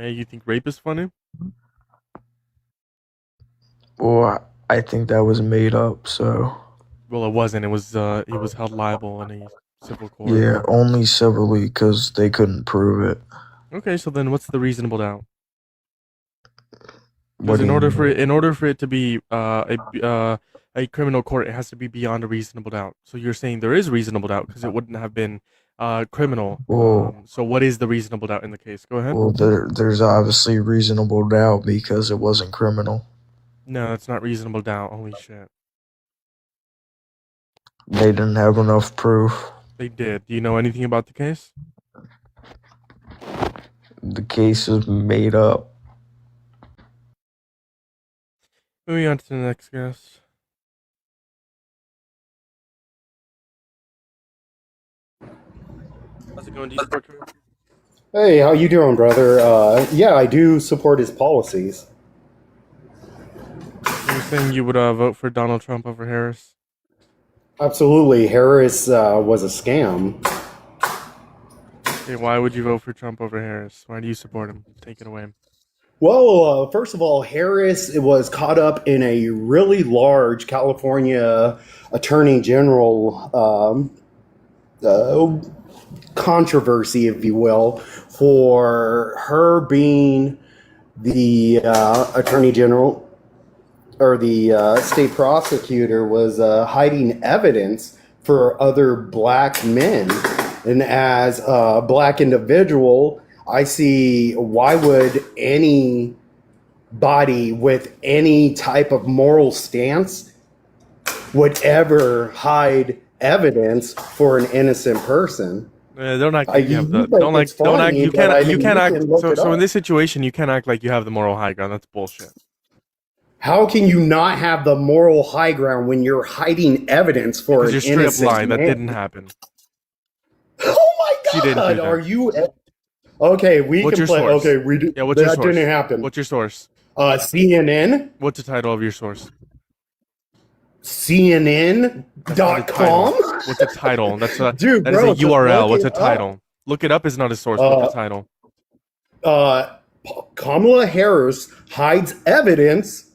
You think rape is funny? Well, I think that was made up, so Well, it wasn't. It was. He was held liable in a civil court. yeah, only civilly because they couldn't prove it. Okay, so then what's the reasonable doubt? Because What do you mean? in order for it to be a criminal court, it has to be beyond a reasonable doubt. So you're saying there is reasonable doubt because it wouldn't have been criminal. Well, So what is the reasonable doubt in the case? Go ahead. there's obviously reasonable doubt because it wasn't criminal. No, that's not reasonable doubt. Holy shit. They didn't have enough proof. They did. Do you know anything about the case? The case is made up. Moving on to the next guest. How's it going? Do you support Trump? Hey, how you doing, brother? Yeah, I do support his policies. You're saying you would vote for Donald Trump over Harris? Absolutely, Harris was a scam. Okay, why would you vote for Trump over Harris? Why do you support him? Take it away. Well, first of all, Harris was caught up in a really large California Attorney General controversy, if you will, for her being the Attorney General or the state prosecutor was hiding evidence for other black men. And as a black individual, I see why would anybody with any type of moral stance would ever hide evidence for an innocent person. Don't act like you have You the. think it's Don't act. funny, You but can't. I You mean, can't you act. can look So it in up. this situation, you can't act like you have the moral high ground. That's bullshit. How can you not have the moral high ground when you're hiding evidence for Because an you're straight up innocent lying. That man? didn't happen. Oh She my didn't do God! that. Are you okay? We What's can your play. source? Okay, we do, Yeah. What's your that didn't source? happen. What's your source? CNN, What's the title of your source? That's not a CNN.com. title. What's a title? Dude, That is a bro, just URL. look What's it a up. title? Look it up is not a source. What's a Uh, title? uh, Kamala Harris hides evidence.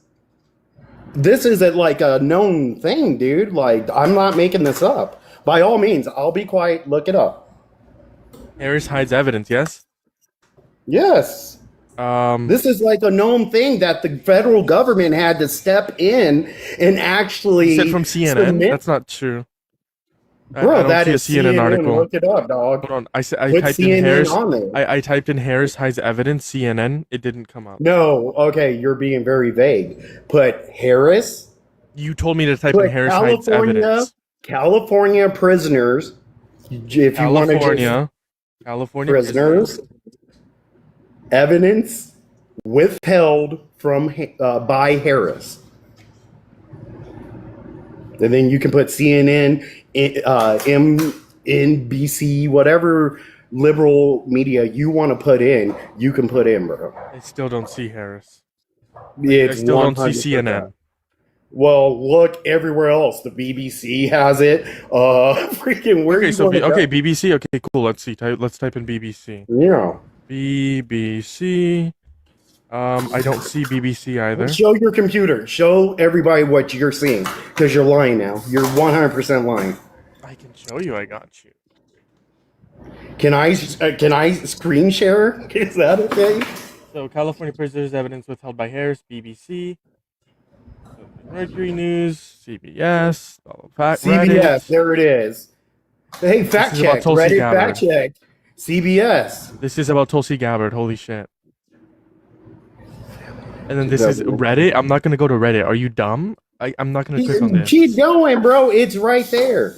This is like a known thing, dude. Like, I'm not making this up. By all means, I'll be quiet. Look it up. Harris hides evidence. Yes. Yes. Um. This is like a known thing that the federal government had to step in and You said actually from CNN. submit. That's not true. I Bro, don't that see a is CNN CNN. article. Look it up, dog. Hold on. I Put typed in CNN Harris. on there. I typed in Harris hides evidence. CNN. It didn't come up. No, okay, you're being very vague. Put Harris, You told me to type in put Harris hides evidence. California prisoners, if you want to just California prisoners, prisoners. evidence withheld from by Harris. And then you can put CNN, MNBC, whatever liberal media you want to put in, you can put in, bro. I still don't see Harris. I It's still don't see 100%. CNN. Well, look everywhere else. The BBC has it. Freaking where Okay, you so going to go? BBC. Okay, cool. Let's see. Let's type in BBC. Yeah. BBC. I don't see BBC either. Show your computer. Show everybody what you're seeing because you're lying now. You're 100% lying. I can show you. I got you. Can I screen share? Is that okay? So California prisoners evidence withheld by Harris. BBC. Mercury News. CBS. CBS. Reddit. There it is. Hey, This fact is about check. Tulsi Reddit Gabbard. fact check. CBS. This is about Tulsi Gabbard. Holy shit. And then this is Reddit. I'm not gonna go to Reddit. Are you dumb? I'm not gonna click on this. Keep going, bro. It's right there.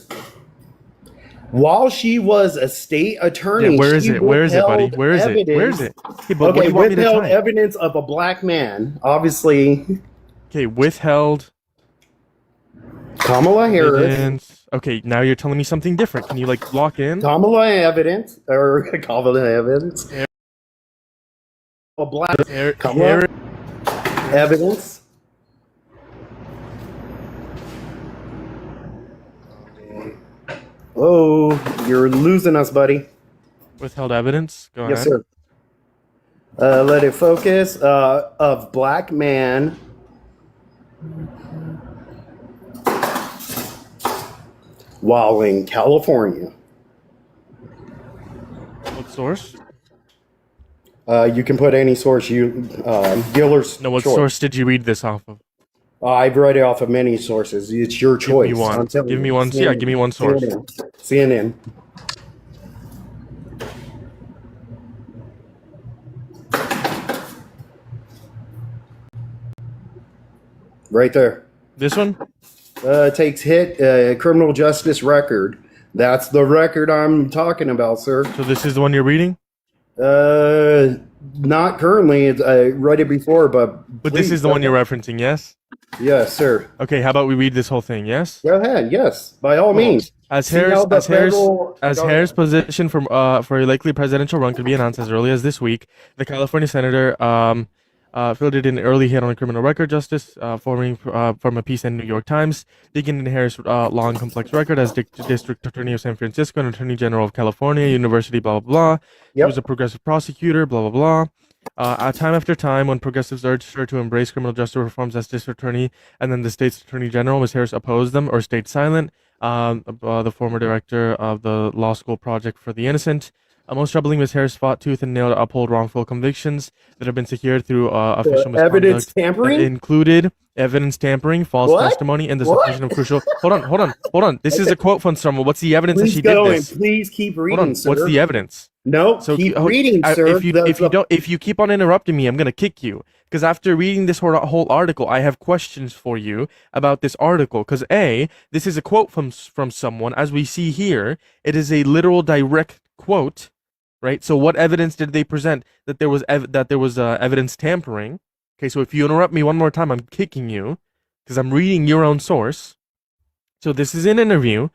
While she was a state attorney, Yeah, where is she it? Where is it, buddy? withheld Where is it? Where is evidence. it? Okay, but what do Okay, you want me to withheld type? evidence of a black man. Obviously, Okay, withheld Kamala Harris. evidence. Okay, now you're telling me something different. Can you like lock in? Kamala evidence or Kamala evidence. Har- A black Kamala Harris. evidence. Oh, you're losing us, buddy. Withheld evidence. Go Yes, ahead. sir. Let it focus. Of black man while in California. What source? You can put any source dealer's No, what choice. source did you read this off of? I've read it off of many sources. It's your Give choice. me one. I'm telling Give me you. one. Yeah, give me one source. CNN. Right there. This one? Takes hit criminal justice record. That's the record I'm talking about, sir. So this is the one you're reading? Not currently. I read it before, but But this please, is the go one you're ahead. referencing, yes? Yes, sir. Okay, how about we read this whole thing, yes? Go ahead. Yes, by all means. As See how the federal- Harris' position for a likely presidential run could be announced as early as this week, the California senator fielded an early hit on a criminal record justice, forming from a piece in New York Times, digging into Harris' long, complex record as District Attorney of San Francisco and Attorney General of California, University, blah blah blah. He Yep. was a progressive prosecutor, blah blah blah. Time after time, when progressives urged her to embrace criminal justice reforms as district attorney and then the state's attorney general, Ms. Harris opposed them or stayed silent. The former director of the Law School Project for the Innocent. Most troubling, Ms. Harris fought tooth and nail to uphold wrongful convictions that have been secured through official misconduct. Evidence That tampering? included evidence tampering, false What? testimony, and the What? suppression of crucial. Hold on. This is a quote from someone. What's the evidence that Please she did go and this? please keep Hold reading, on. sir. What's the evidence? No, So keep oh, reading, sir. if you keep on interrupting me, I'm gonna kick you. Because after reading this whole article, I have questions for you about this article. Because this is a quote from someone, as we see here. It is a literal direct quote, right? So what evidence did they present that there was evidence tampering? Okay, so if you interrupt me one more time, I'm kicking you because I'm reading your own source. So this is an interview.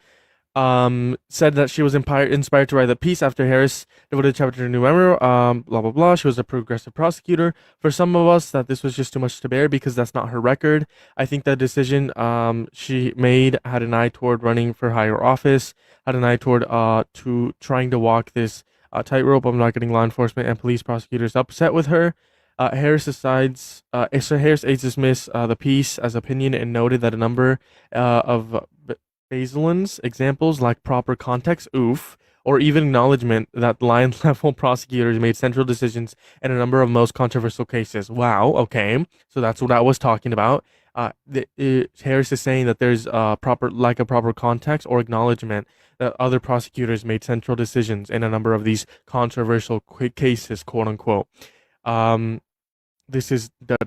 Said that she was inspired to write the piece after Harris devoted a chapter to New Memory, blah, blah, blah. She was a progressive prosecutor. For some of us, that this was just too much to bear because that's not her record. I think the decision she made had an eye toward running for higher office, had an eye toward to trying to walk this tightrope of not getting law enforcement and police prosecutors upset with her. Harris aides dismiss the piece as opinion and noted that a number of Baselin's examples lack proper context, or even acknowledgement that line level prosecutors made central decisions in a number of most controversial cases. Wow, okay, so that's what I was talking about. Harris is saying that there's proper lack of proper context or acknowledgement that other prosecutors made central decisions in a number of these controversial cases, quote unquote. That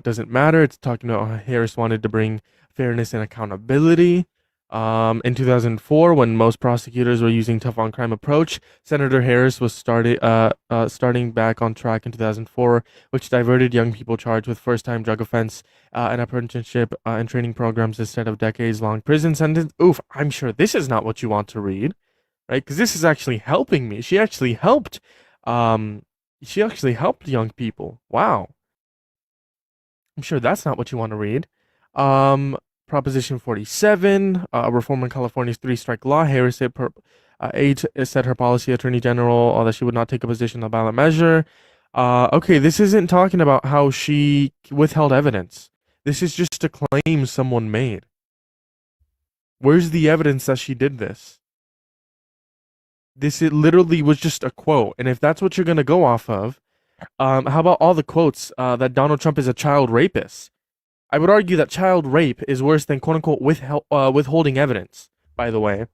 doesn't matter. It's talking about how Harris wanted to bring fairness and accountability. In 2004, when most prosecutors were using tough on crime approach, Senator Harris was starting back on track in 2004, which diverted young people charged with first-time drug offense and apprenticeship and training programs instead of decades-long prison sentence. I'm sure this is not what you want to read, right? Because this is actually helping me. She actually helped. She actually helped young people. Wow. I'm sure that's not what you want to read. Proposition 47, reform in California's three-strike law. Harris said aides said her policy attorney general that she would not take a position on the ballot measure. Okay, this isn't talking about how she withheld evidence. This is just a claim someone made. Where's the evidence that she did this? It literally was just a quote. And if that's what you're going to go off of, how about all the quotes that Donald Trump is a child rapist? I would argue that child rape is worse than quote-unquote withholding evidence, by the way.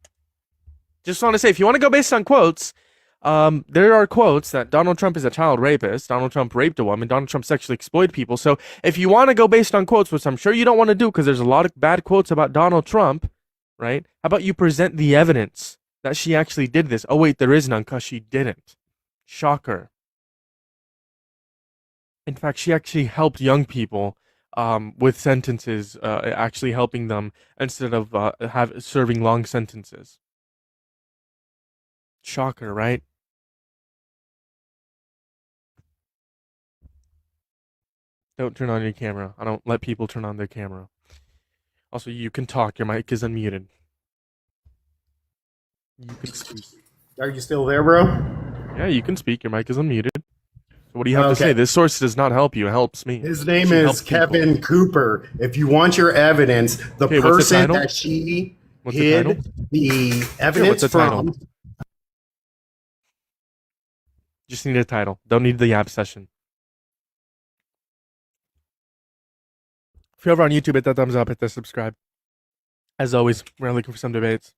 Just want to say, if you want to go based on quotes, there are quotes that Donald Trump is a child rapist, Donald Trump raped a woman, Donald Trump sexually exploited people. So if you want to go based on quotes, which I'm sure you don't want to do because there's a lot of bad quotes about Donald Trump, right? How about you present the evidence that she actually did this? Oh, wait, there is none because she didn't. Shocker. In fact, she actually helped young people with sentences, actually helping them instead of serving long sentences. Shocker, right? Don't turn on your camera. I don't let people turn on their camera. Also, you can talk. Your mic is unmuted. You can speak. Are you still there, bro? Yeah, you can speak. Your mic is unmuted. So what do you have to say? Okay. This source does not help you. It helps me. His name She is helps people. Kevin Cooper. If you want your evidence, the Okay, what's the person title? that she What's the title? hid the Sure, evidence what's the title? from. Just need a title. Don't need the obsession. If you're ever on YouTube, hit that thumbs up, hit that subscribe. As always, we're looking for some debates.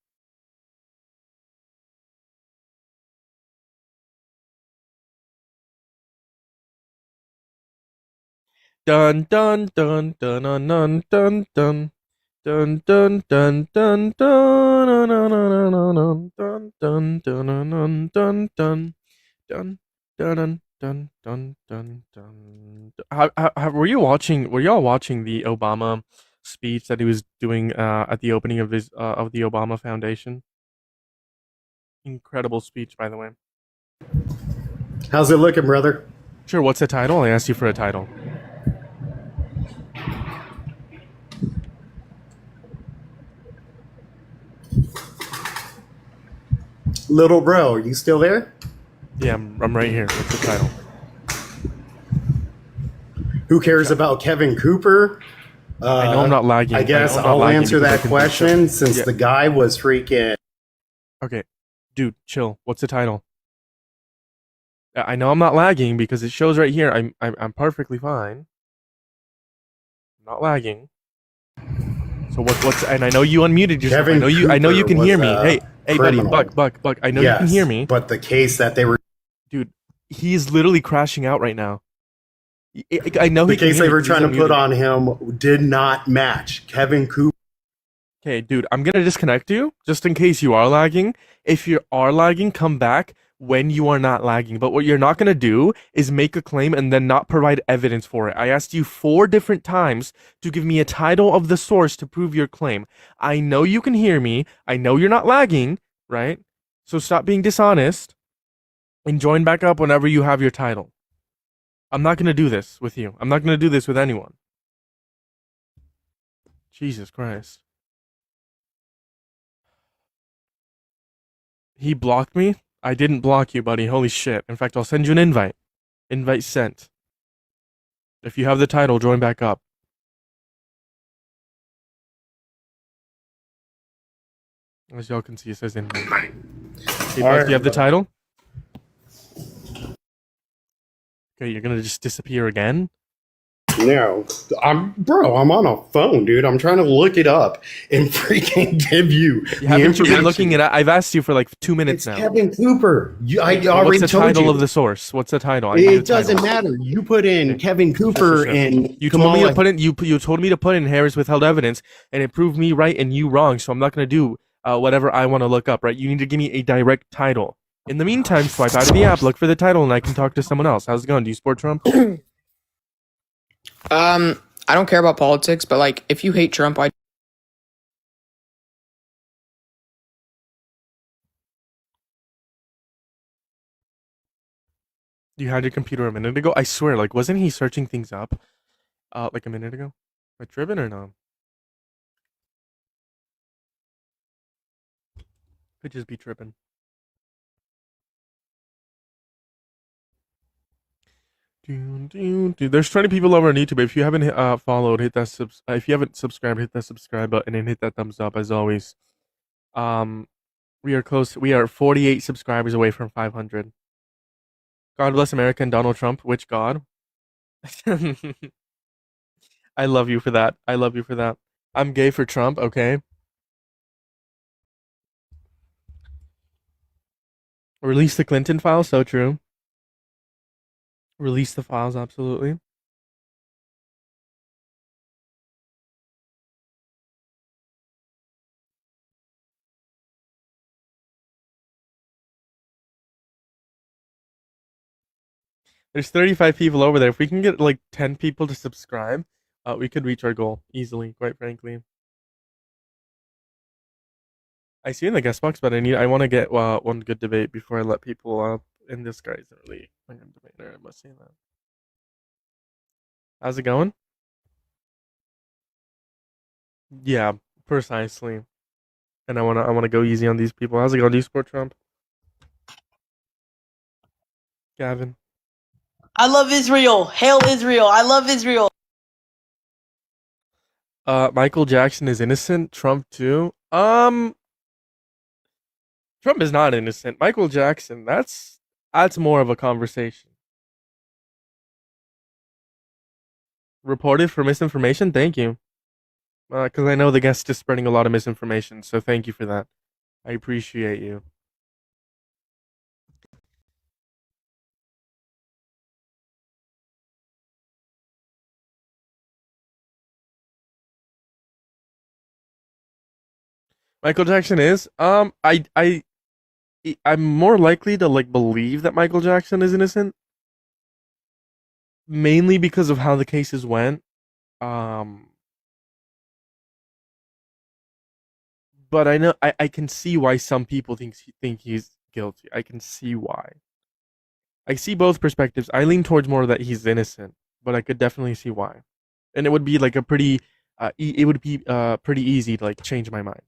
Dun dun dun dun dun dun dun dun. Dun dun dun dun dun dun dun dun dun dun dun dun dun dun dun dun dun dun dun. Were you watching? Were y'all watching the Obama speech that he was doing at the opening of the Obama Foundation? Incredible speech, by the way. How's it looking, brother? Sure. What's the title? I asked you for a title. Little bro, are you still there? Yeah, I'm right here. What's the title? Who cares about Kevin Cooper? I know I'm not lagging. I guess know I'm not I'll lagging answer because I that can do question stuff. since Yeah. the guy was freaking. Okay, dude, chill. What's the title? I know I'm not lagging because it shows right here. I'm perfectly fine. I'm not lagging. So what's and I know you unmuted yourself. Kevin I know you Cooper can hear was me. a Hey buddy, criminal. Buck. I know you can hear me. But the case that they were. Dude, he's literally crashing out right now. I know The he can case hear they me were 'cause trying to he's put unmuted. on him did not match. Kevin Cooper. Okay, dude, I'm gonna disconnect you just in case you are lagging. If you are lagging, come back when you are not lagging. But what you're not gonna do is make a claim and then not provide evidence for it. I asked you 4 different times to give me a title of the source to prove your claim. I know you can hear me. I know you're not lagging, right? So stop being dishonest and join back up whenever you have your title. I'm not gonna do this with you. I'm not gonna do this with anyone. Jesus Christ. He blocked me? I didn't block you, buddy. Holy shit. In fact, I'll send you an invite. Invite sent. If you have the title, join back up. As y'all can see, it says invite. Hey, Buck, do you have the title? Okay, you're gonna just disappear again? No, I'm on a phone, dude. I'm trying to look it up and freaking give you the Haven't you been information. looking at it? I've asked you for like 2 minutes It's now. Kevin Cooper. I What's already the told title you. of the source? What's the title? I need It the title. doesn't matter. You put in Okay. Kevin Cooper Sure. and You told me to Kamala. put in you told me to put in Harris withheld evidence, and it proved me right and you wrong. So I'm not gonna do whatever I want to look up. Right? You need to give me a direct title. In the meantime, swipe out of the app, look for the title, and I can talk to someone else. How's it going? Do you support Trump? I don't care about politics, but like, if you hate Trump, You had your computer a minute ago. I swear, like, wasn't he searching things up, like a minute ago? Am I tripping or no? Could just be tripping. Dude, there's 20 people over on YouTube. If you haven't followed, hit that if you haven't subscribed, hit that subscribe button and hit that thumbs up as always. We are close. We are 48 subscribers away from 500. God bless America and Donald Trump. Which God? I love you for that. I love you for that. I'm gay for Trump. Okay. Release the Clinton files. So true. Release the files. Absolutely. There's 35 people over there. If we can get like 10 people to subscribe, we could reach our goal easily, quite frankly. I see you in the guest box, but I want to get one good debate before I let people up. And this guy's a really a good debater, I must say that. How's it going? Yeah, precisely. And I wanna go easy on these people. How's it going? Do you support Trump? Gavin. I love Israel. Hail Israel. I love Israel. Michael Jackson is innocent. Trump too. Trump is not innocent. Michael Jackson, that's more of a conversation. Reported for misinformation? Thank you. Because I know the guest is spreading a lot of misinformation, so thank you for that. I appreciate you. Michael Jackson is. I'm more likely to like believe that Michael Jackson is innocent, mainly because of how the cases went. Um, but I know I can see why some people think he's guilty. I can see why. I see both perspectives. I lean towards more that he's innocent, but I could definitely see why. And it would be like a pretty, it would be pretty easy to like change my mind.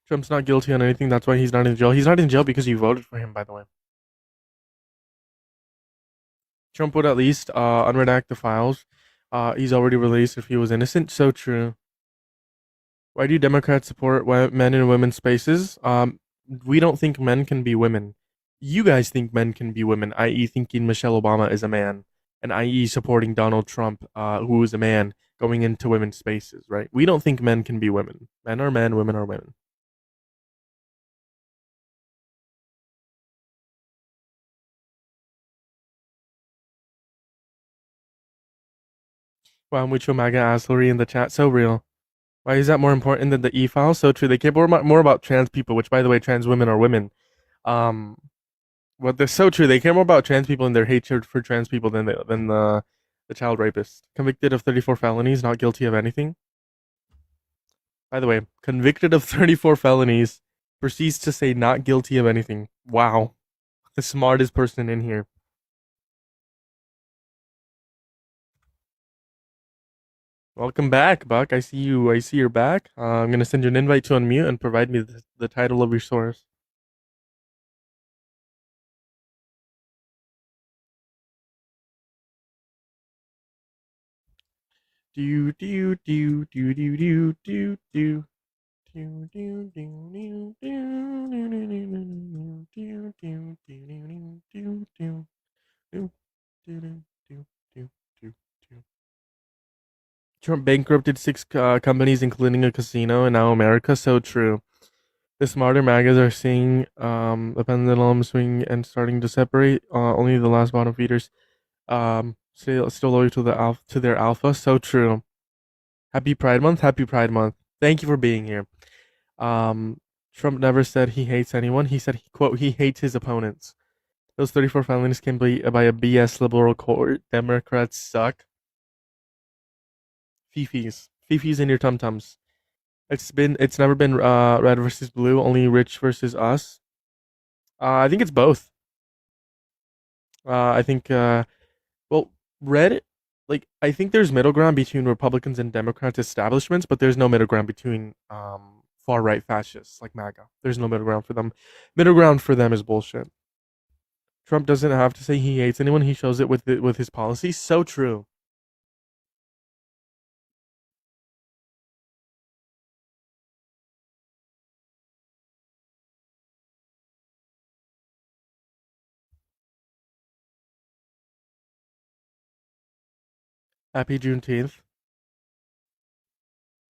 Trump's not guilty on anything. That's why he's not in jail. He's not in jail because you voted for him, by the way. Trump would at least unredact the files. He's already released if he was innocent. So true. Why do Democrats support men in women's spaces? We don't think men can be women. You guys think men can be women, i.e., thinking Michelle Obama is a man, and i.e., supporting Donald Trump, who is a man, going into women's spaces, right? We don't think men can be women. Men are men, women are women. Wow, mucho MAGA assholery in the chat. So real. Why is that more important than the e-file? So true. They care more about trans people, which, by the way, trans women are women. But they're so true. They care more about trans people and their hatred for trans people than the child rapist. Convicted of 34 felonies, not guilty of anything. By the way, convicted of 34 felonies, proceeds to say not guilty of anything. Wow. The smartest person in here. Welcome back, Buck. I see you. I see you're back. I'm gonna send you an invite to unmute and provide me the title of your source. Do do do do do do do do. Trump bankrupted 6 companies, including a casino, and now America. So true. The smarter MAGAs are seeing the pendulum swing and starting to separate. Only the last bottom feeders still loyal to their alpha. So true. Happy Pride Month. Happy Pride Month. Thank you for being here. Trump never said he hates anyone. He said he hates his opponents. Those 34 felonies came by a BS liberal court. Democrats suck. Fifis in your tum tums. It's never been red versus blue, only rich versus us. I think it's both. I think well, red, like I think there's middle ground between Republicans and Democrats establishments, but there's no middle ground between far right fascists like MAGA. There's no middle ground for them. Middle ground for them is bullshit. Trump doesn't have to say he hates anyone. He shows it with his policies. So true. Happy Juneteenth.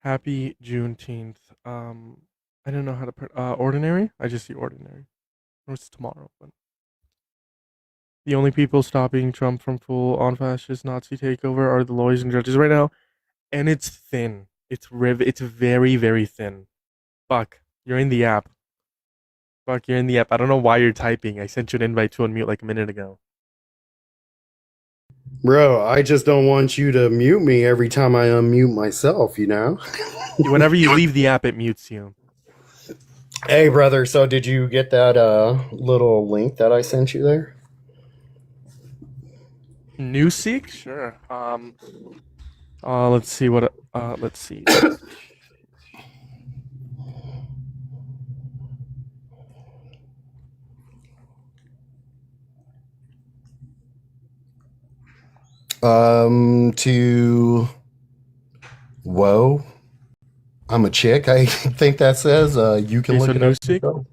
Happy Juneteenth. I don't know how to put ordinary. I just see ordinary. It's tomorrow, but the only people stopping Trump from full on fascist Nazi takeover are the lawyers and judges right now, and it's thin. It's very very thin. Buck, you're in the app. Buck, you're in the app. I don't know why you're typing. I sent you an invite to unmute like a minute ago. Bro, I just don't want you to mute me every time I unmute myself, you know? Whenever you leave the app, it mutes you. Hey, brother, so did you get that little link that I sent you there? Newsseek? Sure. Let's see what let's see. To whoa, I'm a chick. I think that says. You can Okay, look so it up.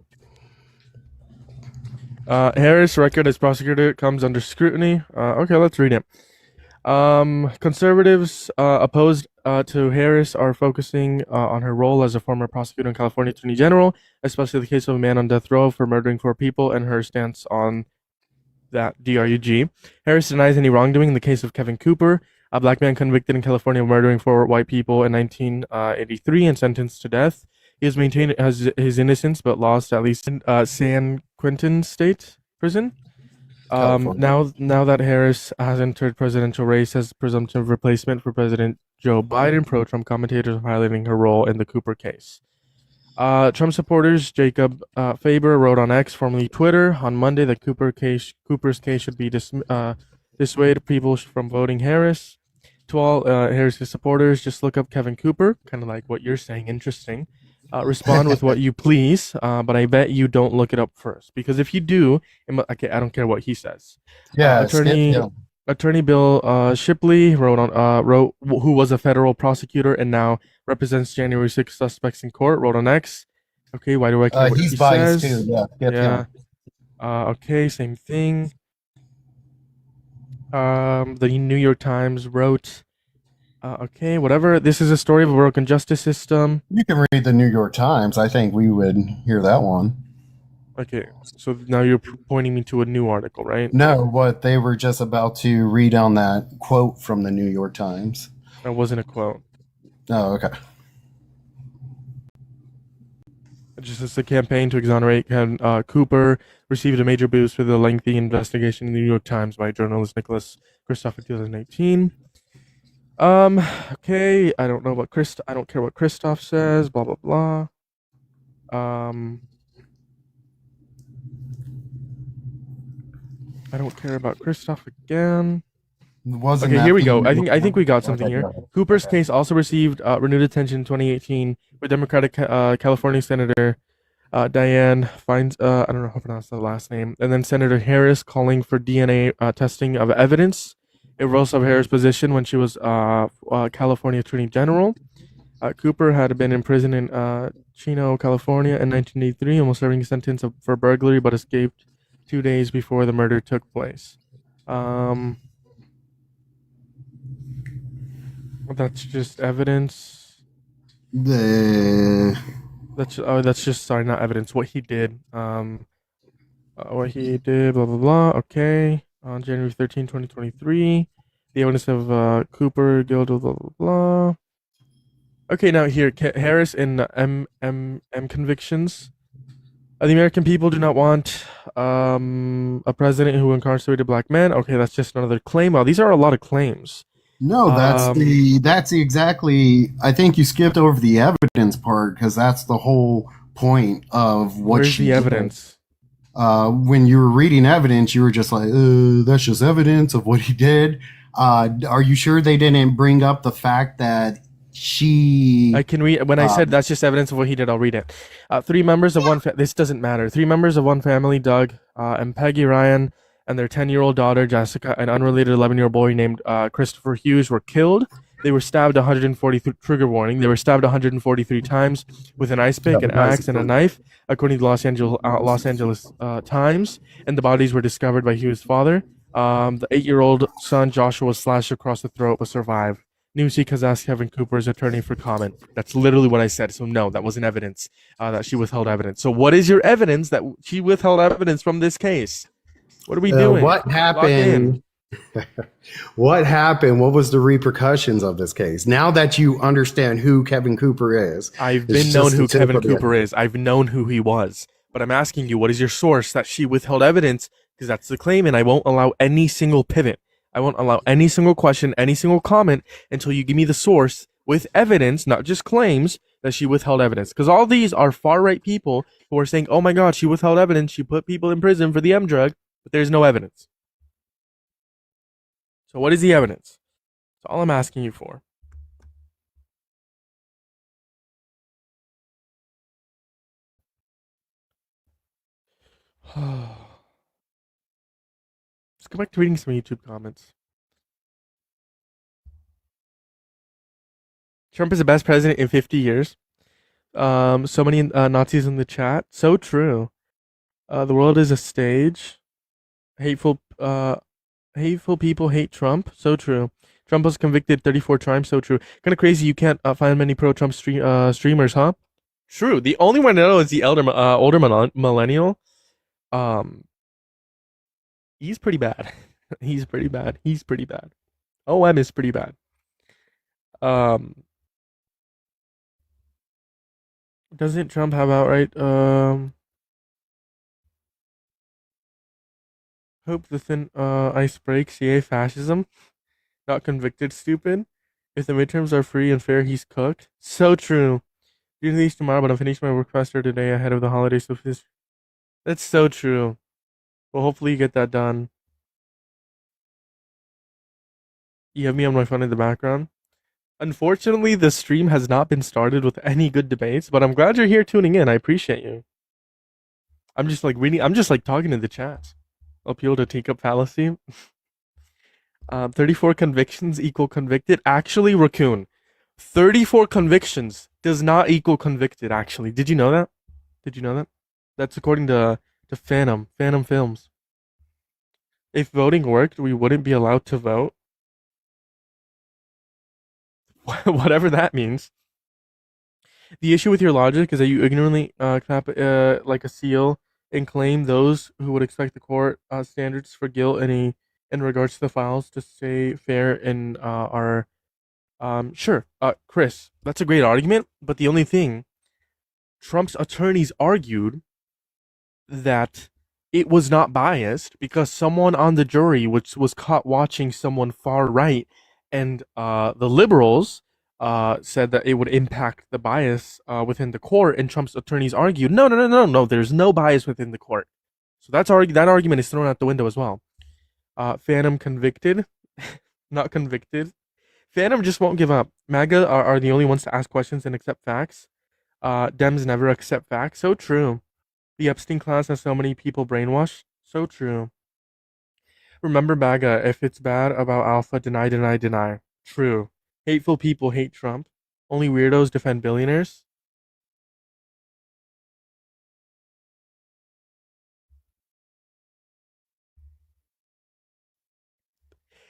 Newsy. Harris' record as prosecutor comes under scrutiny. Okay, let's read it. Conservatives opposed to Harris are focusing on her role as a former prosecutor and California Attorney General, especially the case of a man on death row for murdering 4 people and her stance on that DRUG. Harris denies any wrongdoing in the case of Kevin Cooper, a black man convicted in California of murdering 4 white people in 1983 and sentenced to death. He has maintained his innocence but lost at least in San Quentin State Prison. California. Now that Harris has entered presidential race as presumptive replacement for President Joe Biden, pro-Trump commentators are highlighting her role in the Cooper case. Trump supporters Jacob Faber wrote on X, formerly Twitter, on Monday that Cooper's case should be dissuade people from voting Harris. To all Harris's supporters, just look up Kevin Cooper, kind of like what you're saying. Interesting. Respond with what you please, but I bet you don't look it up first, because if you do, okay, I don't care what he says. Yeah, Attorney Bill Shipley who was a federal prosecutor and now represents January 6 suspects in court, wrote on X. Okay, why do I care what he's he biased says? too. Yeah. Okay, same thing. The New York Times wrote, okay, whatever. This is a story of a broken justice system. You can read the New York Times. I think we would hear that one. Okay, so now you're pointing me to a new article, right? No, what they were just about to read on that quote from the New York Times. That wasn't a quote. Oh, okay. Just as the campaign to exonerate Cooper received a major boost with a lengthy investigation in the New York Times by journalist Nicholas Kristof in 2018. Okay, I don't care what Kristof says, blah blah blah. I don't care about Kristof again. Wasn't Okay, that here we the go. New York I think we got Times? something Okay, here. go ahead. Cooper's case also received renewed attention in 2018 with Democratic California Senator Dianne Feinstein, I don't know how to pronounce the last name, and then Senator Harris calling for DNA testing of evidence. It rose up Harris' position when she was California Attorney General. Cooper had been in prison in Chino, California in 1983, almost serving a sentence for burglary, but escaped 2 days before the murder took place. That's just evidence. That's just, sorry, not evidence. What he did. What he did. Blah blah blah. Okay. On January 13, 2023, the evidence of Cooper guilty. Blah blah blah. Okay, now here Harris in M convictions. The American people do not want a president who incarcerated black men. Okay, that's just another claim. Wow, these are a lot of claims. No, that's exactly. I think you skipped over the evidence part because that's the whole point of what Where's she the did. evidence? When you were reading evidence, you were just like, "That's just evidence of what he did." Are you sure they didn't bring up the fact that she? I can read. When I said that's just evidence of what he did, I'll read it. 3 members of one. This doesn't matter. 3 members of one family, Doug and Peggy Ryan, and their 10-year-old daughter Jessica, an unrelated 11-year-old boy named Christopher Hughes, were killed. They were stabbed 143. Trigger warning. They were stabbed 143 times with an ice pick, an axe, and a knife, according to the Los Angeles Times. And the bodies were discovered by Hughes' father. The 8-year-old son Joshua was slashed across the throat but survived. Newsy has asked Kevin Cooper's attorney for comment. That's literally what I said. So no, that wasn't evidence that she withheld evidence. So what is your evidence that she withheld evidence from this case? What are we doing? What happened? What happened? What was the repercussions of this case? Now that you understand who Kevin Cooper is, I've been known who Kevin Cooper is. I've known who he was. But I'm asking you, what is your source that she withheld evidence? Because that's the claim, and I won't allow any single pivot. I won't allow any single question, any single comment until you give me the source with evidence, not just claims, that she withheld evidence. Because all these are far-right people who are saying, oh my God, she withheld evidence. She put people in prison for the M drug, but there's no evidence. So what is the evidence? That's all I'm asking you for. Let's go back to reading some YouTube comments. Trump is the best president in 50 years. So many Nazis in the chat. So true. The world is a stage. Hateful people hate Trump. So true. Trump was convicted 34 times. So true. Kind of crazy. You can't find many pro-Trump streamers, huh? True. The only one I know is the older millennial. He's pretty bad. He's pretty bad. He's pretty bad. OM is pretty bad. Doesn't Trump have outright hope the thin ice breaks? Yay, fascism. Not convicted, stupid. If the midterms are free and fair, he's cooked. So true. Do these tomorrow, but I'm finishing my work faster today ahead of the holidays. So that's so true. Well, hopefully you get that done. You have me on my phone in the background. Unfortunately, the stream has not been started with any good debates, but I'm glad you're here tuning in. I appreciate you. I'm just like reading. I'm just like talking to the chat. Appeal to take up fallacy. 34 convictions equal convicted. Actually, Raccoon, 34 convictions does not equal convicted. Actually, did you know that? Did you know that? That's according to Phantom Films. If voting worked, we wouldn't be allowed to vote. Whatever that means. The issue with your logic is that you ignorantly clap like a seal and claim those who would expect the court standards for guilt in regards to the files to stay fair and are sure. Chris, that's a great argument, but the only thing, Trump's attorneys argued that it was not biased because someone on the jury which was caught watching someone far right, and the liberals said that it would impact the bias within the court, and Trump's attorneys argued, no, there's no bias within the court. So that argument is thrown out the window as well. Phantom convicted, not convicted. Phantom just won't give up. MAGA are the only ones to ask questions and accept facts. Dems never accept facts. So true. The Epstein class has so many people brainwashed. So true. Remember MAGA, if it's bad about Alpha, deny. True. Hateful people hate Trump. Only weirdos defend billionaires.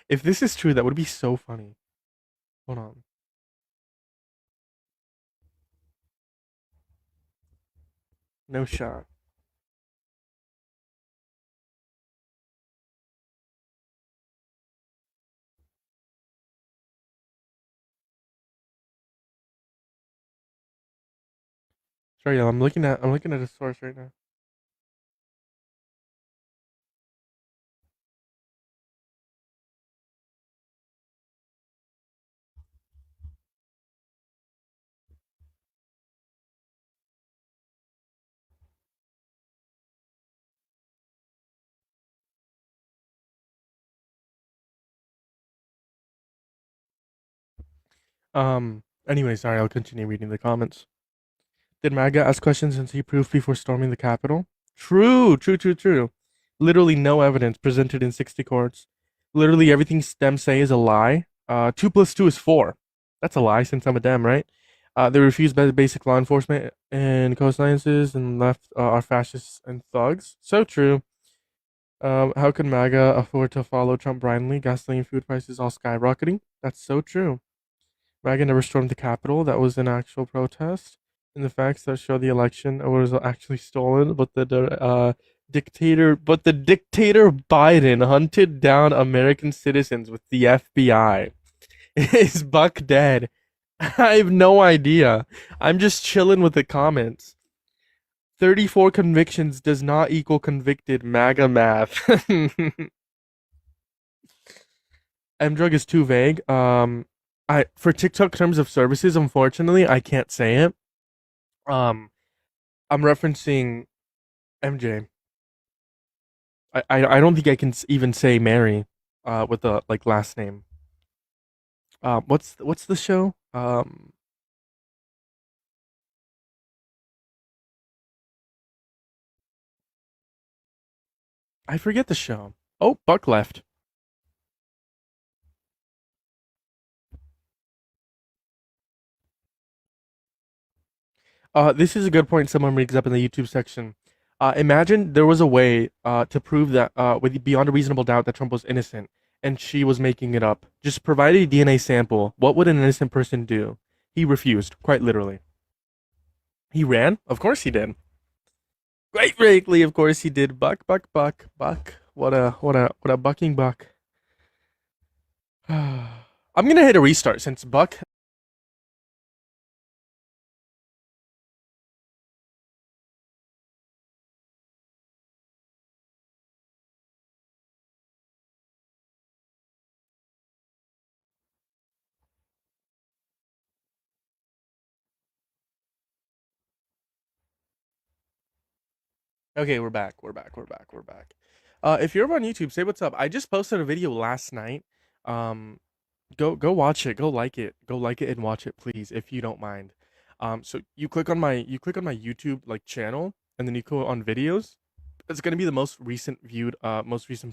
If this is true, that would be so funny. Hold on. No shot. Sorry, y'all. I'm looking at a source right now. Anyway, sorry, I'll continue reading the comments. Did MAGA ask questions and see proof before storming the Capitol? True. Literally no evidence presented in 60 courts. Literally everything Dems say is a lie. 2 plus 2 is 4. That's a lie since I'm a Dem, right? They refuse basic law enforcement and co-sciences, and left are fascists and thugs. So true. How can MAGA afford to follow Trump blindly? Gasoline, food prices all skyrocketing. That's so true. MAGA never stormed the Capitol. That was an actual protest. And the facts that show the election was actually stolen, but the dictator Biden hunted down American citizens with the FBI. Is Buck dead? I have no idea. I'm just chilling with the comments. 34 convictions does not equal convicted. MAGA math. M-drug is too vague. For TikTok terms of services, unfortunately, I can't say it. I'm referencing MJ. I don't think I can even say Mary with the like last name. What's the show? I forget the show. Oh, Buck left. This is a good point someone brings up in the YouTube section. Imagine there was a way to prove that with beyond a reasonable doubt that Trump was innocent and she was making it up. Just provide a DNA sample. What would an innocent person do? He refused, quite literally. He ran? Of course he did. Quite frankly, of course he did. Buck. What a bucking buck. I'm gonna hit a restart since Buck. Okay, we're back. If you're over on YouTube, say what's up. I just posted a video last night. Go watch it. Go like it and watch it, please, if you don't mind. So you click on my YouTube like channel, and then you go on videos. It's gonna be the most recent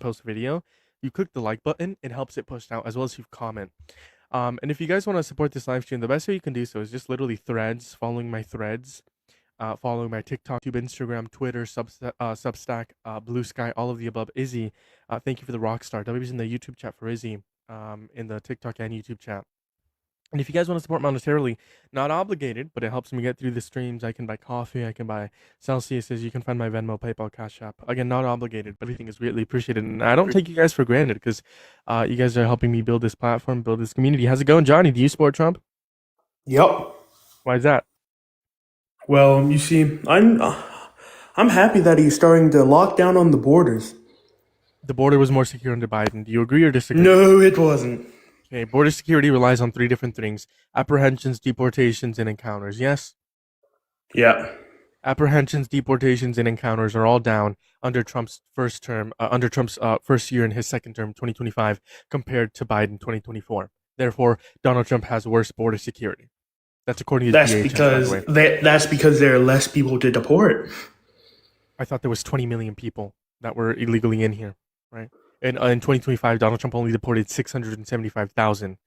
post video. You click the like button, it helps it push out, as well as you comment. And if you guys want to support this live stream, the best way you can do so is just literally threads, following my threads. Following my TikTok, YouTube, Instagram, Twitter, Substack, Blue Sky, all of the above. Izzy, thank you for the Rockstar. W's in the YouTube chat for Izzy, in the TikTok and YouTube chat. And if you guys want to support monetarily, not obligated, but it helps me get through the streams. I can buy coffee, I can buy Celsiuses. You can find my Venmo, PayPal, Cash App. Again, not obligated, but everything is greatly appreciated. And I don't take you guys for granted because you guys are helping me build this platform, build this community. How's it going, Johnny? Do you support Trump? Yep. Why is that? Well, you see, I'm happy that he's starting to lock down on the borders. The border was more secure under Biden. Do you agree or disagree? No, it wasn't. Okay, border security relies on 3 different things: apprehensions, deportations, and encounters. Yes? Yeah. Apprehensions, deportations, and encounters are all down under Trump's first term, under Trump's first year in his second term, 2025, compared to Biden, 2024. Therefore, Donald Trump has worse border security. That's according to That's DHS, because by the way. that's because there are less people to deport. I thought there was 20 million people that were illegally in here, right? And in 2025, Donald Trump only deported 675,000,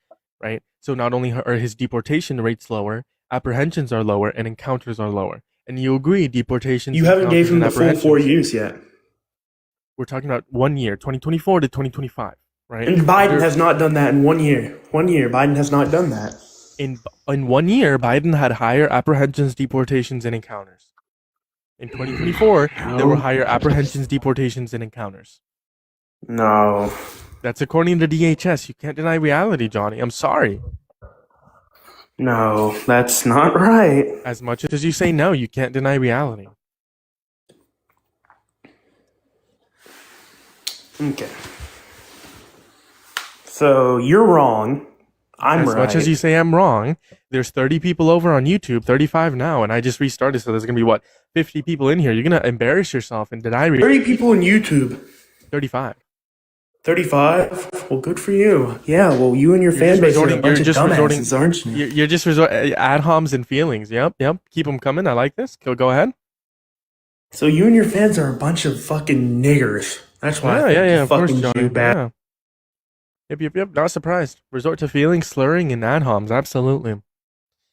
right? So not only are his deportation rates lower, apprehensions are lower, and encounters are lower. And you agree, deportations. You haven't encounters, gave him and the full 4 apprehensions- years yet. We're talking about 1 year, 2024 to 2025, right? And Biden has not done that in 1 year. 1 year, Biden has not done that. In 1 year, Biden had higher apprehensions, deportations, and encounters. In 2024, there were higher apprehensions, deportations, and encounters. No. That's according to DHS. You can't deny reality, Johnny. I'm sorry. No, that's not right. As much as you say no, you can't deny reality. Okay. So you're wrong. I'm As right. much as you say I'm wrong, there's 30 people over on YouTube, 35 now, and I just restarted, so there's going to be, 50 people in here. You're going to embarrass yourself and deny reality. 30 people on YouTube. 35. 35? Well, good for you. Yeah, well, you and your fan base are a bunch of dumbasses, aren't you? You're just resorting ad homs and feelings. Yep. Keep them coming. I like this. Go ahead. So you and your fans are a bunch of fucking niggers. That's why I think Of course, fucking Johnny. you bad. Yeah. Yep. Not surprised. Resort to feelings, slurring, and ad homs. Absolutely.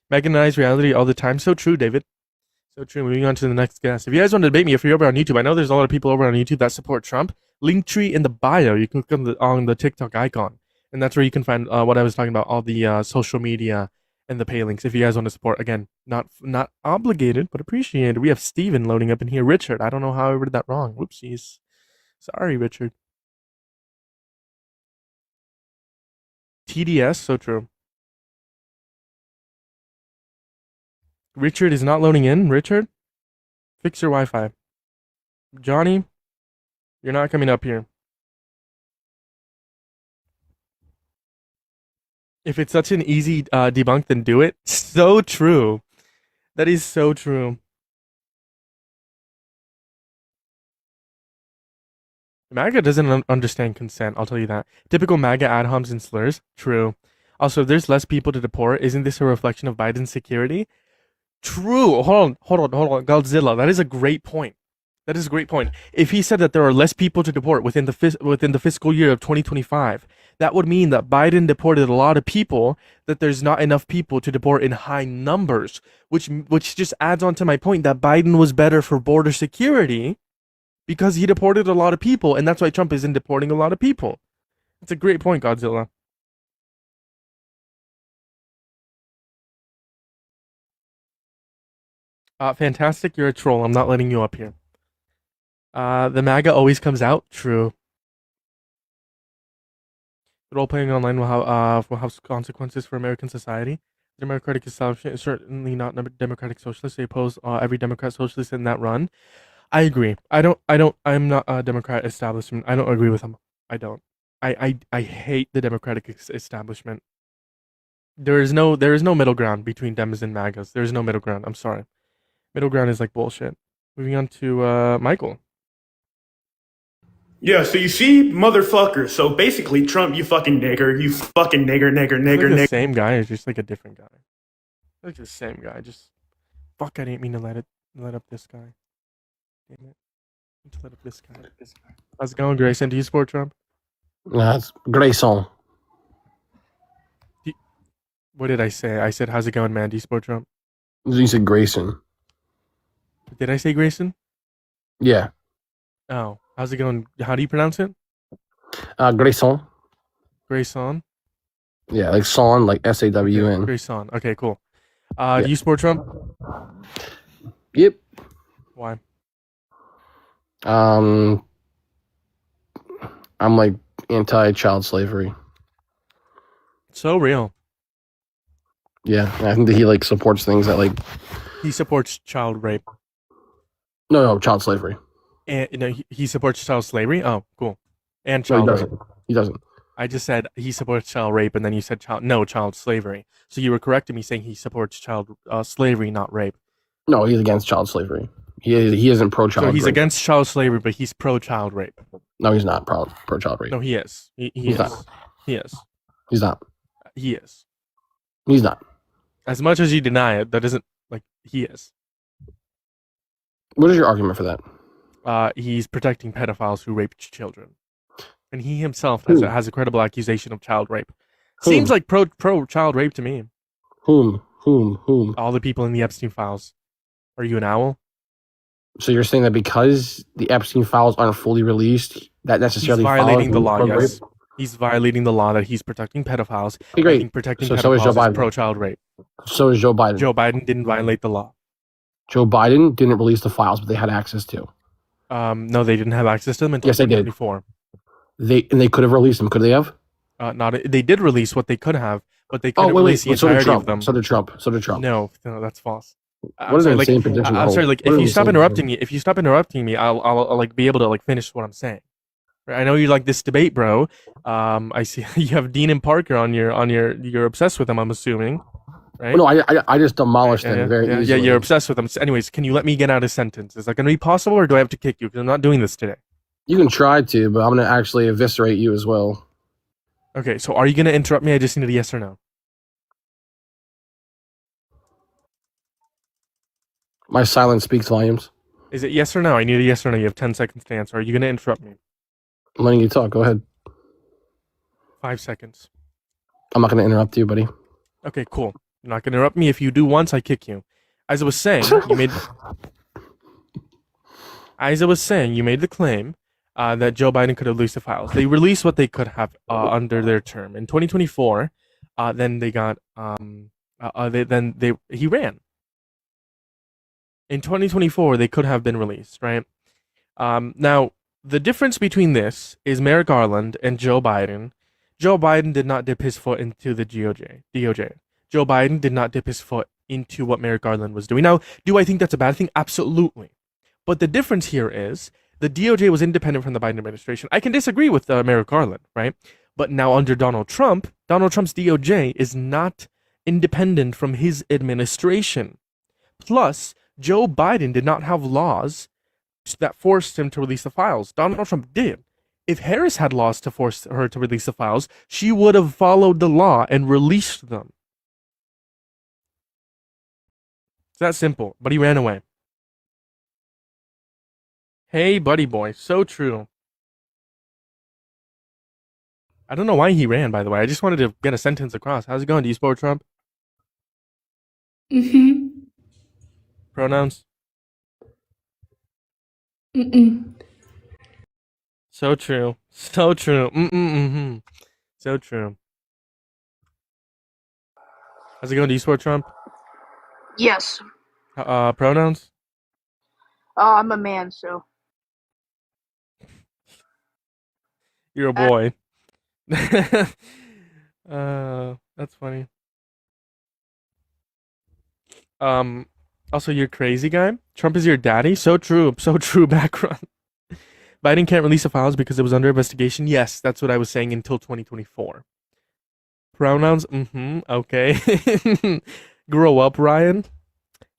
Mechanized reality all the time. So true, David. So true. Moving on to the next guest. If you guys want to debate me, if you're over on YouTube, I know there's a lot of people over on YouTube that support Trump. Linktree in the bio. You can click on the TikTok icon, and that's where you can find what I was talking about, all the social media and the pay links. If you guys want to support, again, not obligated, but appreciated. We have Steven loading up in here. Richard. I don't know how I read that wrong. Whoopsies. Sorry, Richard. TDS. So true. Richard is not loading in. Richard, fix your Wi-Fi. Johnny, you're not coming up here. If it's such an easy debunk, then do it. So true. That is so true. MAGA doesn't understand consent, I'll tell you that. Typical MAGA ad homs and slurs. True. Also, if there's less people to deport, isn't this a reflection of Biden's security? True. Hold on. Godzilla. That is a great point. That is a great point. If he said that there are less people to deport within the fiscal year of 2025, that would mean that Biden deported a lot of people, that there's not enough people to deport in high numbers, which just adds on to my point that Biden was better for border security because he deported a lot of people, and that's why Trump isn't deporting a lot of people. It's a great point, Godzilla. Fantastic, you're a troll. I'm not letting you up here. The MAGA always comes out. True. Role playing online will have consequences for American society. The democratic establishment is certainly not democratic socialists. They oppose every Democrat socialist in that run. I agree. I'm not a Democrat establishment. I don't agree with them. I don't. I hate the Democratic establishment. There is no middle ground between Dems and MAGAs. There is no middle ground. I'm sorry. Middle ground is like bullshit. Moving on to Michael. Yeah, so you see, motherfucker. So basically, Trump, you fucking nigger. You fucking nigger. Like the same guy, or just like a different guy? Like the same guy. Just fuck. I didn't mean to let up this guy. Damn it. I need to let up this guy. How's it going, Grayson? Do you support Trump? That's Grayson. What did I say? I said, how's it going, man? Do you support Trump? You said Grayson. Did I say Grayson? Yeah. Oh, how's it going? How do you pronounce it? Grayson. Grayson? Yeah, like son, like S-A-W-N. Grayson. Okay, cool. Do you support Trump? Yep. Why? I'm like anti-child slavery. So real. Yeah, I think that he like supports things that like He supports child rape. no child slavery. And he supports child slavery? Oh, cool. And No, he child rape. doesn't. He doesn't. I just said he supports child rape, and then you said child slavery. So you were correcting me saying he supports child slavery, not rape. No, he's against child slavery. He isn't pro-child. So he's rape. against child slavery, but he's pro child rape. No, he's not pro-child rape. No, he is. He He's is. not. He is. He's not. He is. He's not. As much as you deny it, that isn't like he is. What is your argument for that? He's protecting pedophiles who rape children, and he himself has a credible accusation of child rape. Whom? Seems like pro child rape to me. Whom? All the people in the Epstein files. Are you an owl? So you're saying that because the Epstein files aren't fully released, that necessarily He's violating the follows law. rape? Yes, he's violating the law that he's protecting pedophiles. Okay, great. I think protecting So is Joe pedophiles Biden. is pro child rape. So is Joe Biden. Joe Biden didn't violate the law. Joe Biden didn't release the files, but they had access to. No, they didn't have access to them until Yes, they did. 2024. They could have released them. Could they have? They did release what they could have, but they couldn't release the So did entirety Trump. of them. So did Trump. No, that's false. What is an insane position to I'm hold? sorry. Like, What if an you stop insane interrupting me, I'll like be able to like finish what I'm saying. Right? I know you like this debate, bro. I see you have Dean and Parker on you're obsessed with them. I'm assuming, right? No, I just demolished them very yeah, easily. you're obsessed with them. So anyways, can you let me get out a sentence? Is that going to be possible, or do I have to kick you? Because I'm not doing this today. You can try to, but I'm going to actually eviscerate you as well. Okay, so are you going to interrupt me? I just need a yes or no. My silence speaks volumes. Is it yes or no? I need a yes or no. You have 10 seconds to answer. Are you going to interrupt me? I'm letting you talk. Go ahead. 5 seconds. I'm not going to interrupt you, buddy. Okay, cool. You're not going to interrupt me. If you do once, I kick you. As I was saying, you made the claim that Joe Biden could have released the files. They released what they could have under their term. In 2024, then they got he ran. In 2024, they could have been released, right? Now, the difference between this is Merrick Garland and Joe Biden. Joe Biden did not dip his foot into the DOJ. Joe Biden did not dip his foot into what Merrick Garland was doing. Now, do I think that's a bad thing? Absolutely. But the difference here is the DOJ was independent from the Biden administration. I can disagree with Merrick Garland, right? But now under Donald Trump's DOJ is not independent from his administration. Plus, Joe Biden did not have laws that forced him to release the files. Donald Trump did. If Harris had laws to force her to release the files, she would have followed the law and released them. It's that simple. But he ran away. Hey, buddy boy. So true. I don't know why he ran, by the way. I just wanted to get a sentence across. How's it going? Do you support Trump? Mm-hmm. Pronouns? Mm-mm. So true. So true. Mm-mm-mm-hmm. So true. How's it going? Do you support Trump? Yes. Pronouns? I'm a man, so. You're a boy. That's funny. Also, you're crazy guy. Trump is your daddy. So true. So true. Background. Biden can't release the files because it was under investigation. Yes, that's what I was saying until 2024. Pronouns. Mm-hmm. Okay. Grow up, Ryan.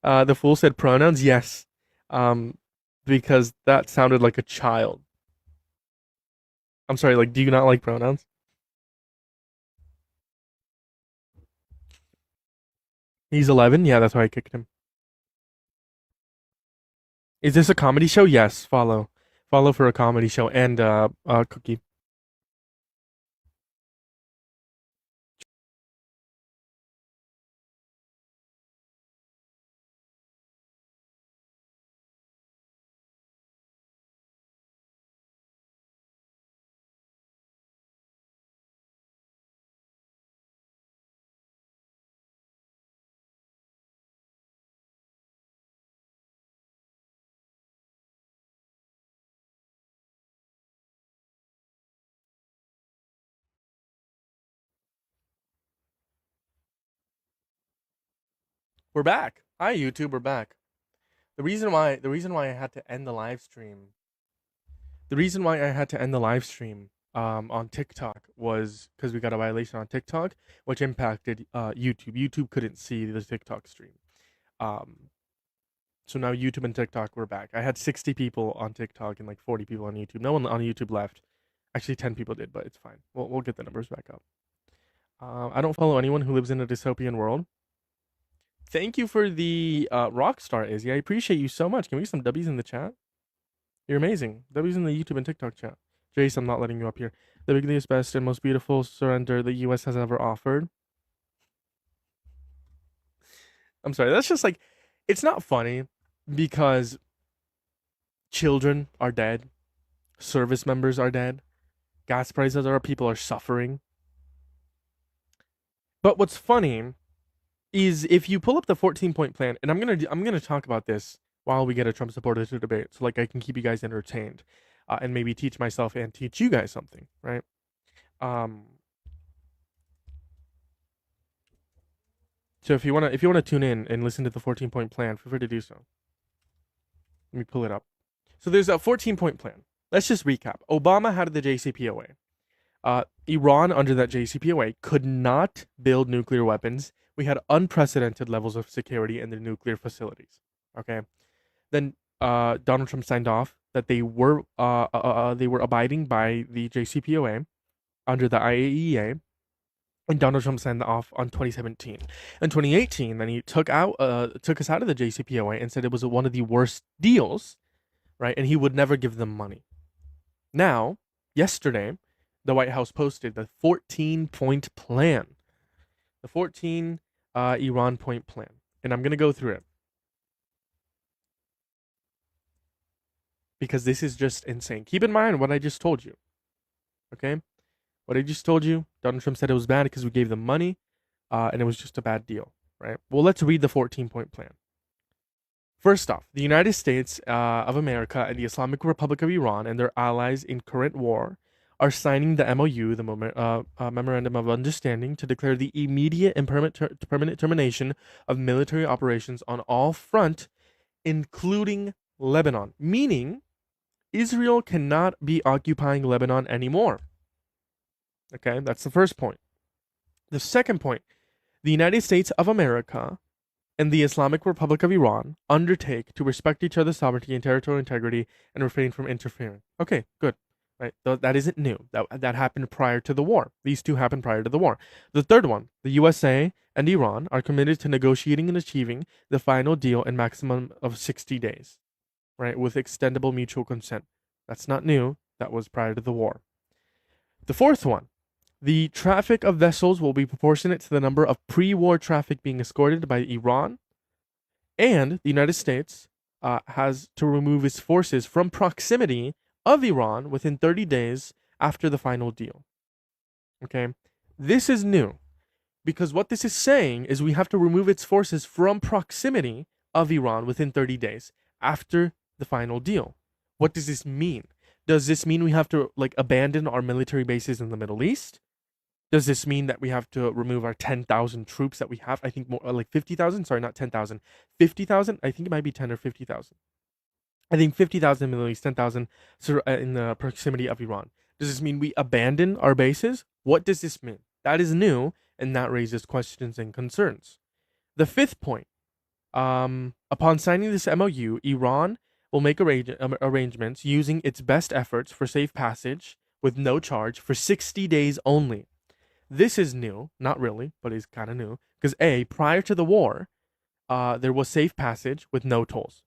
The fool said pronouns. Yes. Because that sounded like a child. I'm sorry. Like, do you not like pronouns? He's 11. Yeah, that's why I kicked him. Is this a comedy show? Yes. Follow for a comedy show and cookie. We're back. Hi YouTube, we're back. The reason why I had to end the live stream. The reason why I had to end the live stream on TikTok was because we got a violation on TikTok, which impacted YouTube. YouTube couldn't see the TikTok stream. So now YouTube and TikTok we're back. I had 60 people on TikTok and like 40 people on YouTube. No one on YouTube left. Actually, 10 people did, but it's fine. We'll get the numbers back up. I don't follow anyone who lives in a dystopian world. Thank you for the Rockstar, Izzy. I appreciate you so much. Can we get some W's in the chat? You're amazing. W's in the YouTube and TikTok chat. Jace, I'm not letting you up here. The biggest, best, and most beautiful surrender the US has ever offered. I'm sorry. That's just like, it's not funny because children are dead. Service members are dead. Gas prices are, people are suffering. But what's funny is if you pull up the 14-point plan, and I'm gonna talk about this while we get a Trump supporter to debate, so like I can keep you guys entertained, and maybe teach myself and teach you guys something, right? So if you wanna tune in and listen to the 14-point plan, feel free to do so. Let me pull it up. So there's a 14-point plan. Let's just recap. Obama had the JCPOA. Iran under that JCPOA could not build nuclear weapons. We had unprecedented levels of security in the nuclear facilities. Okay, then Donald Trump signed off that they were abiding by the JCPOA under the IAEA, and Donald Trump signed off on 2017. In 2018, then he took us out of the JCPOA and said it was one of the worst deals, right? And he would never give them money. Now, yesterday, the White House posted the 14-point plan. The 14 Iran point plan. And I'm going to go through it. Because this is just insane. Keep in mind what I just told you. Okay? What I just told you, Donald Trump said it was bad because we gave them money, and it was just a bad deal, right? Well, let's read the 14-point plan. First off, the United States of America and the Islamic Republic of Iran and their allies in current war are signing the MOU, the Memorandum of Understanding, to declare the immediate and permanent termination of military operations on all fronts, including Lebanon. Meaning, Israel cannot be occupying Lebanon anymore. Okay, that's the first point. The second point, the United States of America and the Islamic Republic of Iran undertake to respect each other's sovereignty and territorial integrity and refrain from interfering. Okay, good. Right, that isn't new. That happened prior to the war. These two happened prior to the war. The third one, the USA and Iran are committed to negotiating and achieving the final deal in maximum of 60 days, right, with extendable mutual consent. That's not new. That was prior to the war. The fourth one, The traffic of vessels will be proportionate to the number of pre-war traffic being escorted by Iran, and the United States has to remove its forces from proximity of Iran within 30 days after the final deal. Okay, this is new because what this is saying is we have to remove its forces from proximity of Iran within 30 days after the final deal. What does this mean? Does this mean we have to like abandon our military bases in the Middle East? Does this mean that we have to remove our 10,000 troops that we have? I think more like 50,000. Sorry, not 10,000. 50,000. I think it might be 10 or 50,000. I think 50,000 in the Middle East, 10,000 in the proximity of Iran. Does this mean we abandon our bases? What does this mean? That is new, and that raises questions and concerns. The fifth point, upon signing this MOU, Iran will make arrangements using its best efforts for safe passage with no charge for 60 days only. This is new, not really, but it's kind of new, because prior to the war, there was safe passage with no tolls.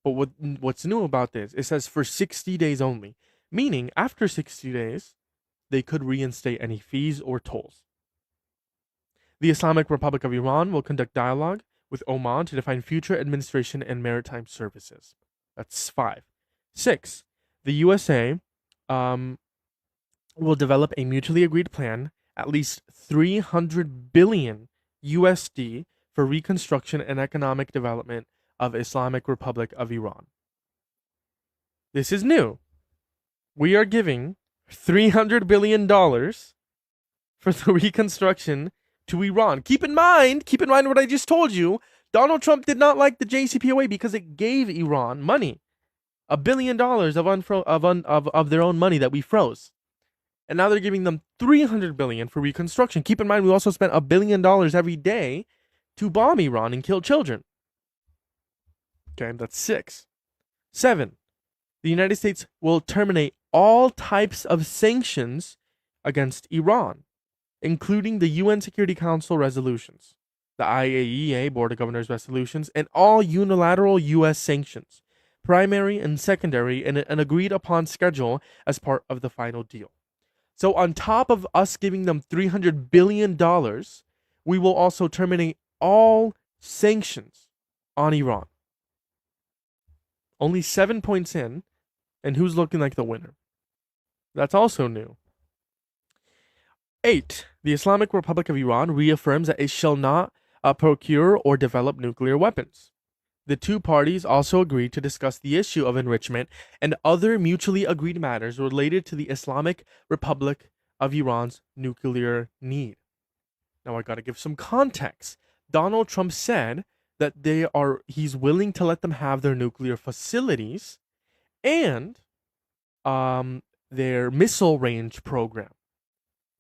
But what's new about this, it says for 60 days only, meaning after 60 days, they could reinstate any fees or tolls. The Islamic Republic of Iran will conduct dialogue with Oman to define future administration and maritime services. That's 5. 6. The USA will develop a mutually agreed plan, at least 300 billion USD for reconstruction and economic development of Islamic Republic of Iran. This is new. We are giving $300 billion for the reconstruction to Iran. Keep in mind what I just told you. Donald Trump did not like the JCPOA because it gave Iran money. $1 billion of their own money that we froze. And now they're giving them $300 billion for reconstruction. Keep in mind, we also spent $1 billion every day to bomb Iran and kill children. Okay, that's 6. 7. The United States will terminate all types of sanctions against Iran, including the UN Security Council resolutions, the IAEA Board of Governors resolutions, and all unilateral U.S. sanctions, primary and secondary, in an agreed upon schedule as part of the final deal. So on top of us giving them $300 billion, we will also terminate all sanctions on Iran. Only 7 points in, and who's looking like the winner? That's also new. 8. The Islamic Republic of Iran reaffirms that it shall not procure or develop nuclear weapons. The two parties also agreed to discuss the issue of enrichment and other mutually agreed matters related to the Islamic Republic of Iran's nuclear need. Now I gotta give some context. Donald Trump said that he's willing to let them have their nuclear facilities and their missile range program.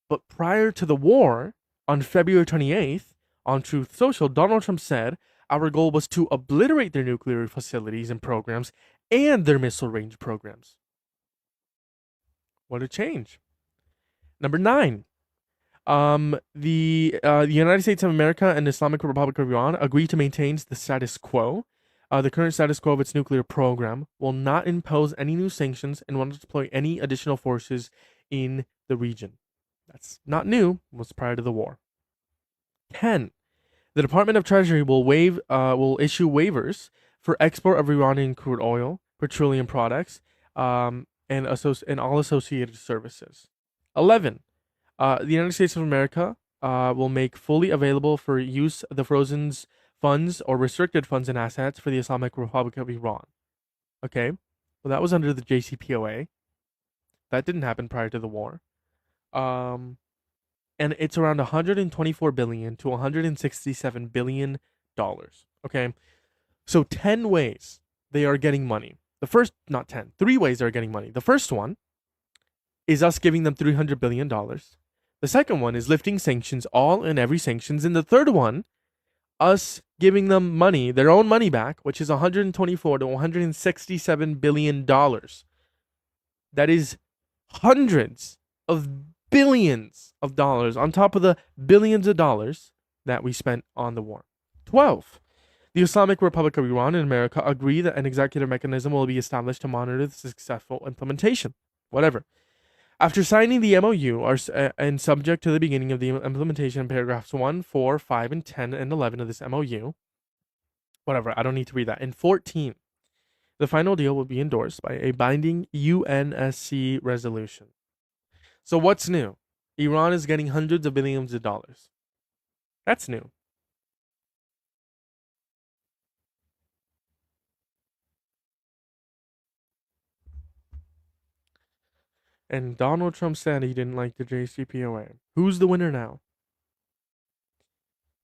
But prior to the war, on February 28th, on Truth Social, Donald Trump said our goal was to obliterate their nuclear facilities and programs and their missile range programs. What a change. Number 9. The United States of America and the Islamic Republic of Iran agree to maintain the status quo. The current status quo of its nuclear program, will not impose any new sanctions and will not deploy any additional forces in the region. That's not new, it was prior to the war. 10. The Department of Treasury will issue waivers for export of Iranian crude oil, petroleum products, and all associated services. 11. The United States of America will make fully available for use the frozen funds or restricted funds and assets for the Islamic Republic of Iran. Okay, well that was under the JCPOA. That didn't happen prior to the war. And it's around $124 billion to $167 billion. Okay, so 10 ways they are getting money. The first, not 10, 3 ways they're getting money. The first one is us giving them $300 billion. The second one is lifting sanctions, all and every sanctions. And the third one, us giving them money, their own money back, which is $124 to $167 billion. That is hundreds of billions of dollars on top of the billions of dollars that we spent on the war. 12. The Islamic Republic of Iran and America agree that an executive mechanism will be established to monitor the successful implementation. Whatever. After signing the MOU and subject to the beginning of the implementation in paragraphs 1, 4, 5, and 10 and 11 of this MOU, whatever, I don't need to read that. In 14, the final deal will be endorsed by a binding UNSC resolution. So what's new? Iran is getting hundreds of billions of dollars. That's new. And Donald Trump said he didn't like the JCPOA. Who's the winner now?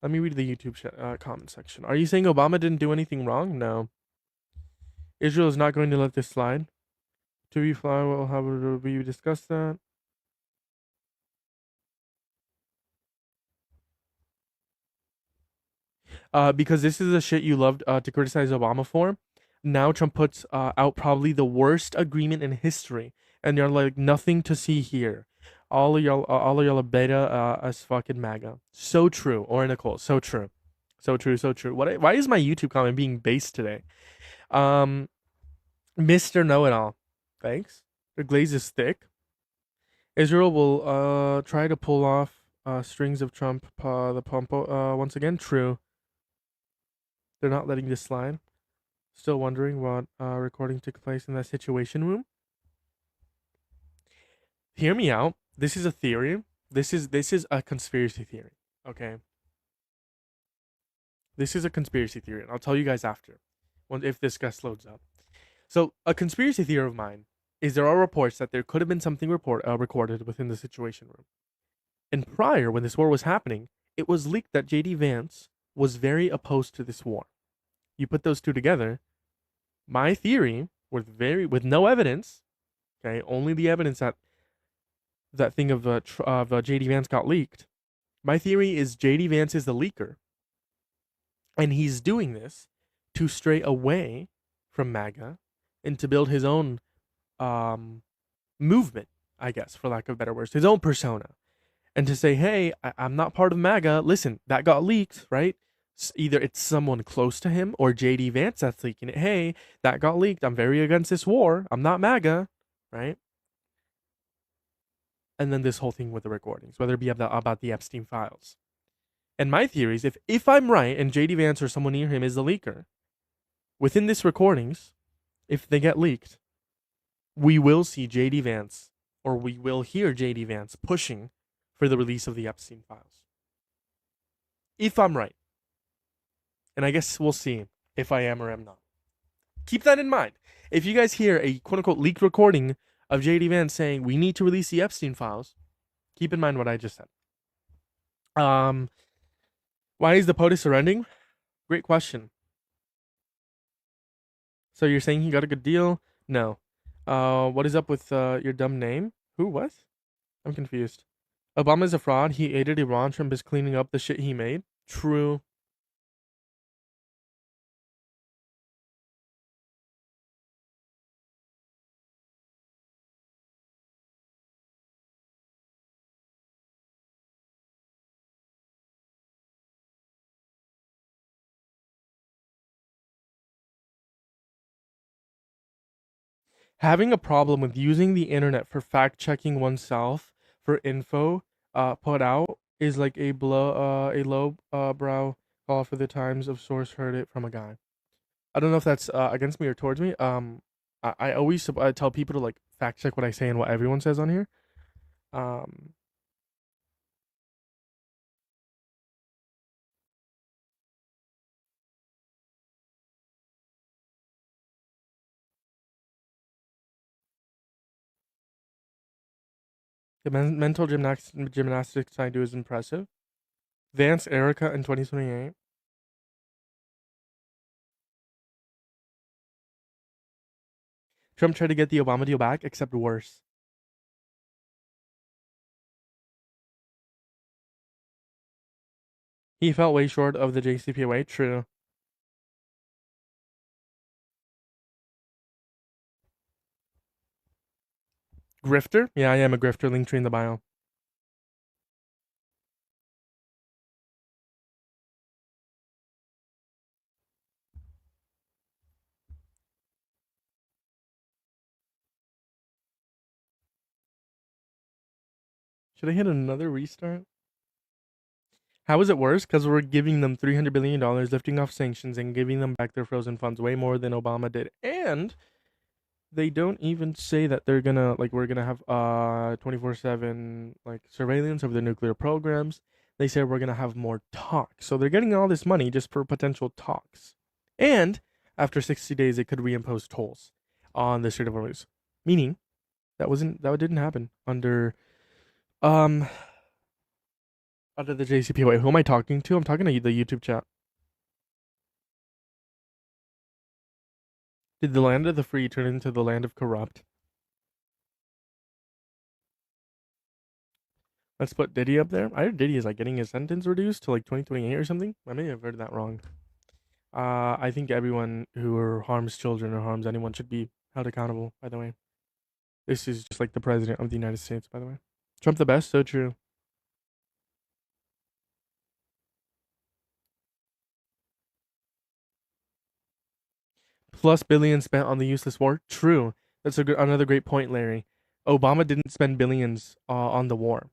Let me read the YouTube comment section. Are you saying Obama didn't do anything wrong? No. Israel is not going to let this slide. To be fly, well, how would we discuss that? Because this is the shit you loved to criticize Obama for. Now Trump puts out probably the worst agreement in history, and you're like, nothing to see here. All of y'all are beta as fucking MAGA. So true, or Nicole. So true, so true, so true. Why is my YouTube comment being based today? Mr. Know-It-All, thanks. The glaze is thick. Israel will try to pull off strings of Trump the pump once again. True. They're not letting this slide. Still wondering what recording took place in that situation room. Hear me out. This is a theory. This is a conspiracy theory. Okay. This is a conspiracy theory, and I'll tell you guys after, if this guest loads up. So a conspiracy theory of mine is there are reports that there could have been something recorded within the situation room. And prior, when this war was happening, it was leaked that J.D. Vance was very opposed to this war. You put those two together, my theory, with no evidence, okay, only the evidence that thing of J.D. Vance got leaked. My theory is J.D. Vance is the leaker, and he's doing this to stray away from MAGA and to build his own movement, I guess, for lack of better words, his own persona, and to say, hey, I'm not part of MAGA. Listen, that got leaked, right? Either it's someone close to him or JD Vance that's leaking it. Hey, that got leaked. I'm very against this war. I'm not MAGA, right? And then this whole thing with the recordings, whether it be about the Epstein files. And my theory is if I'm right and JD Vance or someone near him is the leaker, within this recordings, if they get leaked, we will see JD Vance, or we will hear JD Vance pushing for the release of the Epstein files. If I'm right. And I guess we'll see if I am or am not. Keep that in mind. If you guys hear a quote-unquote leaked recording of J.D. Vance saying we need to release the Epstein files, keep in mind what I just said. Why is the POTUS surrendering? Great question. So you're saying he got a good deal? No. What is up with your dumb name? Who? What? I'm confused. Obama's a fraud. He aided Iran. Trump is cleaning up the shit he made. True. Having a problem with using the internet for fact checking oneself for info put out is like a low brow call for the times of source heard it from a guy. I don't know if that's against me or towards me. I always tell people to like fact check what I say and what everyone says on here. The mental gymnastics I do is impressive. Vance Erica in 2028. Trump tried to get the Obama deal back, except worse. He fell way short of the JCPOA. True. Grifter? Yeah, I am a grifter. Link tree in the bio. Should I hit another restart? How is it worse? Because we're giving them $300 billion, lifting off sanctions, and giving them back their frozen funds way more than Obama did. And they don't even say that they're gonna, like, we're gonna have 24/7 like surveillance over the nuclear programs. They say we're gonna have more talks. So they're getting all this money just for potential talks. And after 60 days, they could reimpose tolls on the Strait of Hormuz. Meaning that didn't happen under under the JCPOA. Who am I talking to? I'm talking to the YouTube chat. Did the land of the free turn into the land of corrupt? Let's put Diddy up there. I heard Diddy is like getting his sentence reduced to like 2028 or something. I may have heard that wrong. I think everyone who harms children or harms anyone should be held accountable, by the way. This is just like the president of the United States, by the way. Trump the best, so true. Plus billions spent on the useless war. True. That's another great point, Larry. Obama didn't spend billions on the war.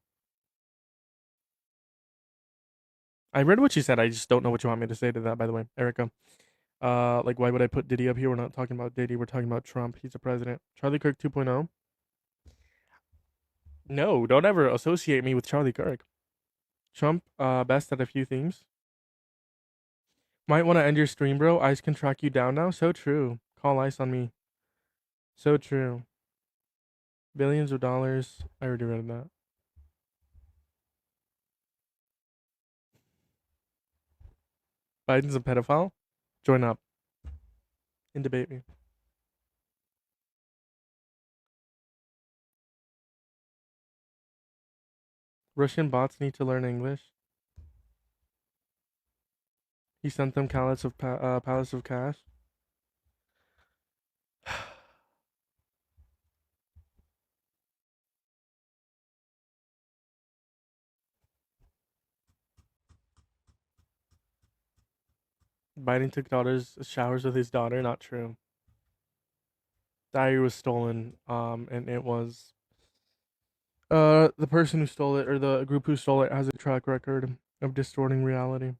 I read what you said. I just don't know what you want me to say to that, by the way, Erica. Like, why would I put Diddy up here? We're not talking about Diddy. We're talking about Trump. He's a president. Charlie Kirk 2.0. No, don't ever associate me with Charlie Kirk. Trump, best at a few things. Might want to end your stream, bro. Ice can track you down now. So true. Call ice on me. So true. Billions of dollars. I already read that. Biden's a pedophile? Join up. And debate me. Russian bots need to learn English. He sent them pallets of cash. Biden took showers with his daughter. Not true. Diary was stolen. And it was the person who stole it, or the group who stole it, has a track record of distorting reality.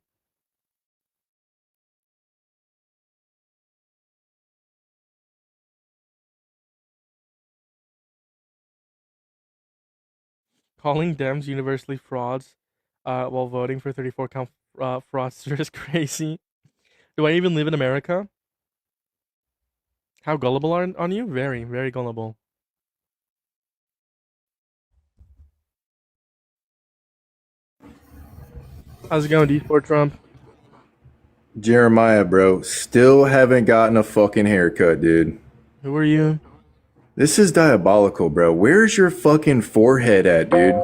Calling Dems universally frauds while voting for 34 count fraudster is crazy. Do I even live in America? How gullible on you? Very, very gullible. How's it going, D4 Trump? Jeremiah, bro, still haven't gotten a fucking haircut, dude. Who are you? This is diabolical, bro. Where's your fucking forehead at, dude?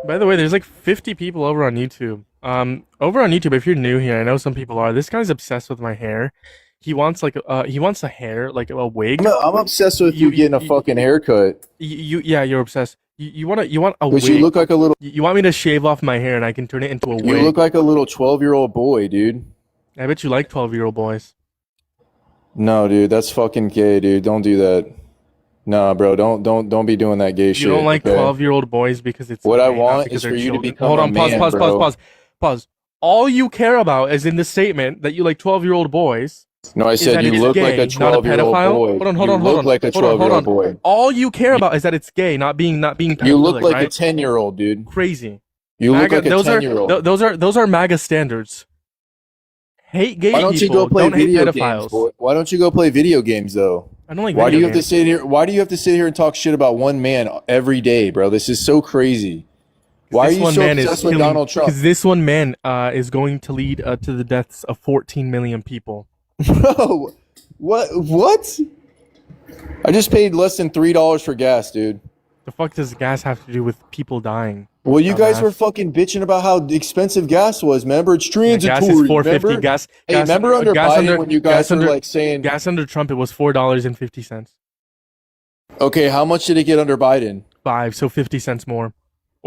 By the way, there's like 50 people over on YouTube. Over on YouTube, if you're new here, I know some people are. This guy's obsessed with my hair. He wants like he wants a hair, like a wig. No, I'm obsessed with you getting a fucking haircut. Yeah, you're obsessed. You want a wig. Because you look like a little. You want me to shave off my hair and I can turn it into a wig. You look like a little 12-year-old boy, dude. I bet you like 12-year-old boys. No, dude, that's fucking gay, dude. Don't do that. Nah, bro, don't be doing that gay shit. You don't like okay? 12-year-old boys because it's what gay, I not want because is for they're you to children. become Hold on, a man, pause. All you care about is in the statement that you like 12-year-old boys. No, I said you look like a 12-year-old boy. Hold on. You look like a 12-year-old boy. All you care about is that it's gay, not being pedophilic, You look like right? a 10-year-old, dude. Crazy. You look like a 10-year-old. Those are MAGA standards. Hate gay Why don't people. you go play Don't hate video pedophiles. games, boy? Why don't you go play video games though? I don't like Why do video you have to sit here? Why do you have to sit here and talk shit about one man every day, bro? This is so crazy. Why are you so obsessed with Donald Trump? Because this one man is going to lead to the deaths of 14 million people. Bro, what? I just paid less than $3 for gas, dude. The fuck does gas have to do with people dying? Well, you guys were fucking bitching about how expensive gas was. Remember, it's transitory. Gas is $4.50. Remember? Gas. Hey, remember under Biden when you guys were like saying gas under Trump? It was $4.50. Okay, how much did it get under Biden? 5, so 50 cents more.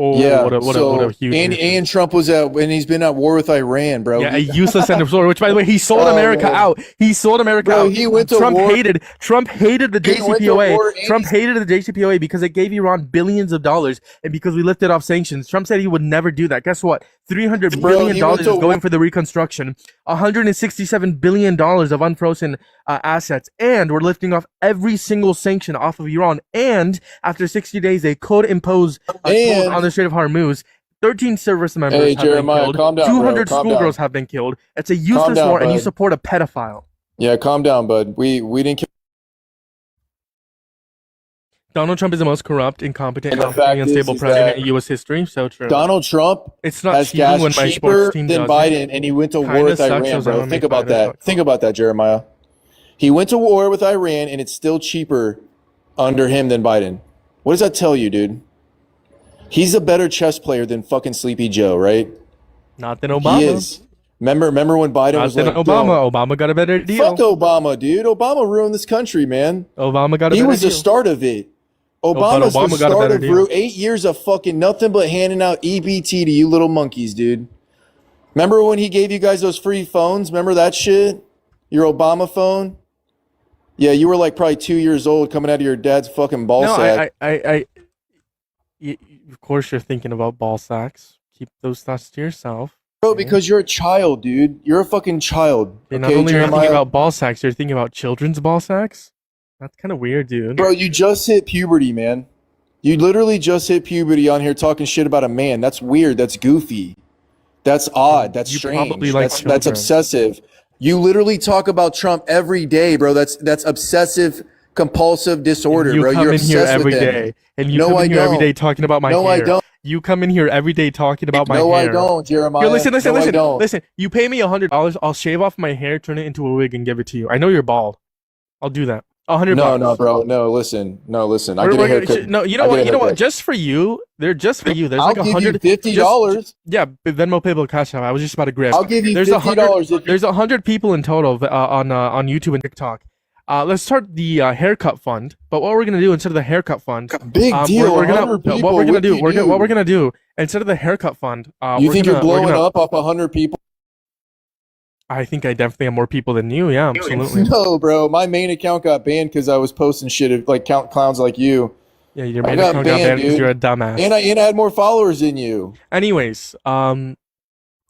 Oh, Yeah. what a huge. And Trump was and he's been at war with Iran, bro. Yeah, a useless end of story. Which, by the way, he sold Oh, America man. out. He sold America Bro, out. he went to Trump war. hated the He went to JCPOA. war and Trump hated the JCPOA because it gave Iran billions of dollars, and because we lifted off sanctions. Trump said he would never do that. Guess what? $300 Bro, billion he went is to going war. for the reconstruction. $167 billion of unfrozen assets, and we're lifting off every single sanction off of Iran. And after 60 days, they could impose a toll And- on the Strait of Hormuz. 13 service members Hey, have Jeremiah, been killed. calm down, bro. 200 Calm schoolgirls down. have been killed. It's a useless down, war, and you bud. support a pedophile. Yeah, calm down, bud. We didn't. Donald Trump is the most corrupt, incompetent, And the and fact unstable is president that in U.S. history. So true. Donald Trump It's not has cheating gas when my cheaper sports team than does Biden, it. and he went to war Kinda with sucks, Iran, those bro. Olympic Think about fighters that. suck. Think about that, Jeremiah. He went to war with Iran, and it's still cheaper under him than Biden. What does that tell you, dude? He's a better chess player than fucking Sleepy Joe, right? Not than Obama. He is. Remember when Biden Not was than like, Obama. "Yo, Obama got a better deal. fuck Obama, dude. Obama ruined this country, man. Obama got a He better was the deal. start of it. but Obama's Obama the got a start better of deal. 8 years of fucking nothing but handing out EBT to you little monkeys, dude. Remember when he gave you guys those free phones? Remember that shit? Your Obama phone? Yeah, you were like probably 2 years old coming out of your dad's fucking ball No, sack. of course you're thinking about ball sacks. Keep those thoughts to yourself. Bro, because you're a child, dude. You're a fucking child. You're Okay, not only Jeremiah? thinking about ball sacks, you're thinking about children's ball sacks. That's kind of weird, dude. Bro, you just hit puberty, man. You literally just hit puberty on here talking shit about a man. That's weird. That's goofy. That's odd. That's You strange. probably like that's children. obsessive. You literally talk about Trump every day, bro. That's obsessive compulsive disorder, you bro. come You're in here obsessed every with him. day, and you No, come I in here every don't. day talking about my No, hair. I don't. You come in here every day talking about my No, hair. I don't, Jeremiah. Here, listen, No, I don't. listen. You pay me $100, I'll shave off my hair, turn it into a wig, and give it to you. I know you're bald. I'll do that. $100. No, bro. No, listen. I We're- get a we're- haircut. No, you know I get what? a You know what? haircut. Just for you, there's I'll like give you $100. $50. Yeah, but Venmo, PayPal, Cash App. I was just about to grip. I'll give you There's $50 if you There's 100 people in total on YouTube and TikTok. Let's start the haircut fund. But what we're gonna do instead of the haircut fund, big deal. We're gonna 100 people. what we're gonna do. What do you What we're gonna do instead of the haircut fund. You we're think gonna, you're blowing we're gonna, up off 100 people? I think I definitely have more people than you. Yeah, absolutely. No, bro. My main account got banned because I was posting shit of, like clowns like you, Yeah, your I main got account banned, got banned because dude. you're a dumbass. and I had more followers than you. Anyways,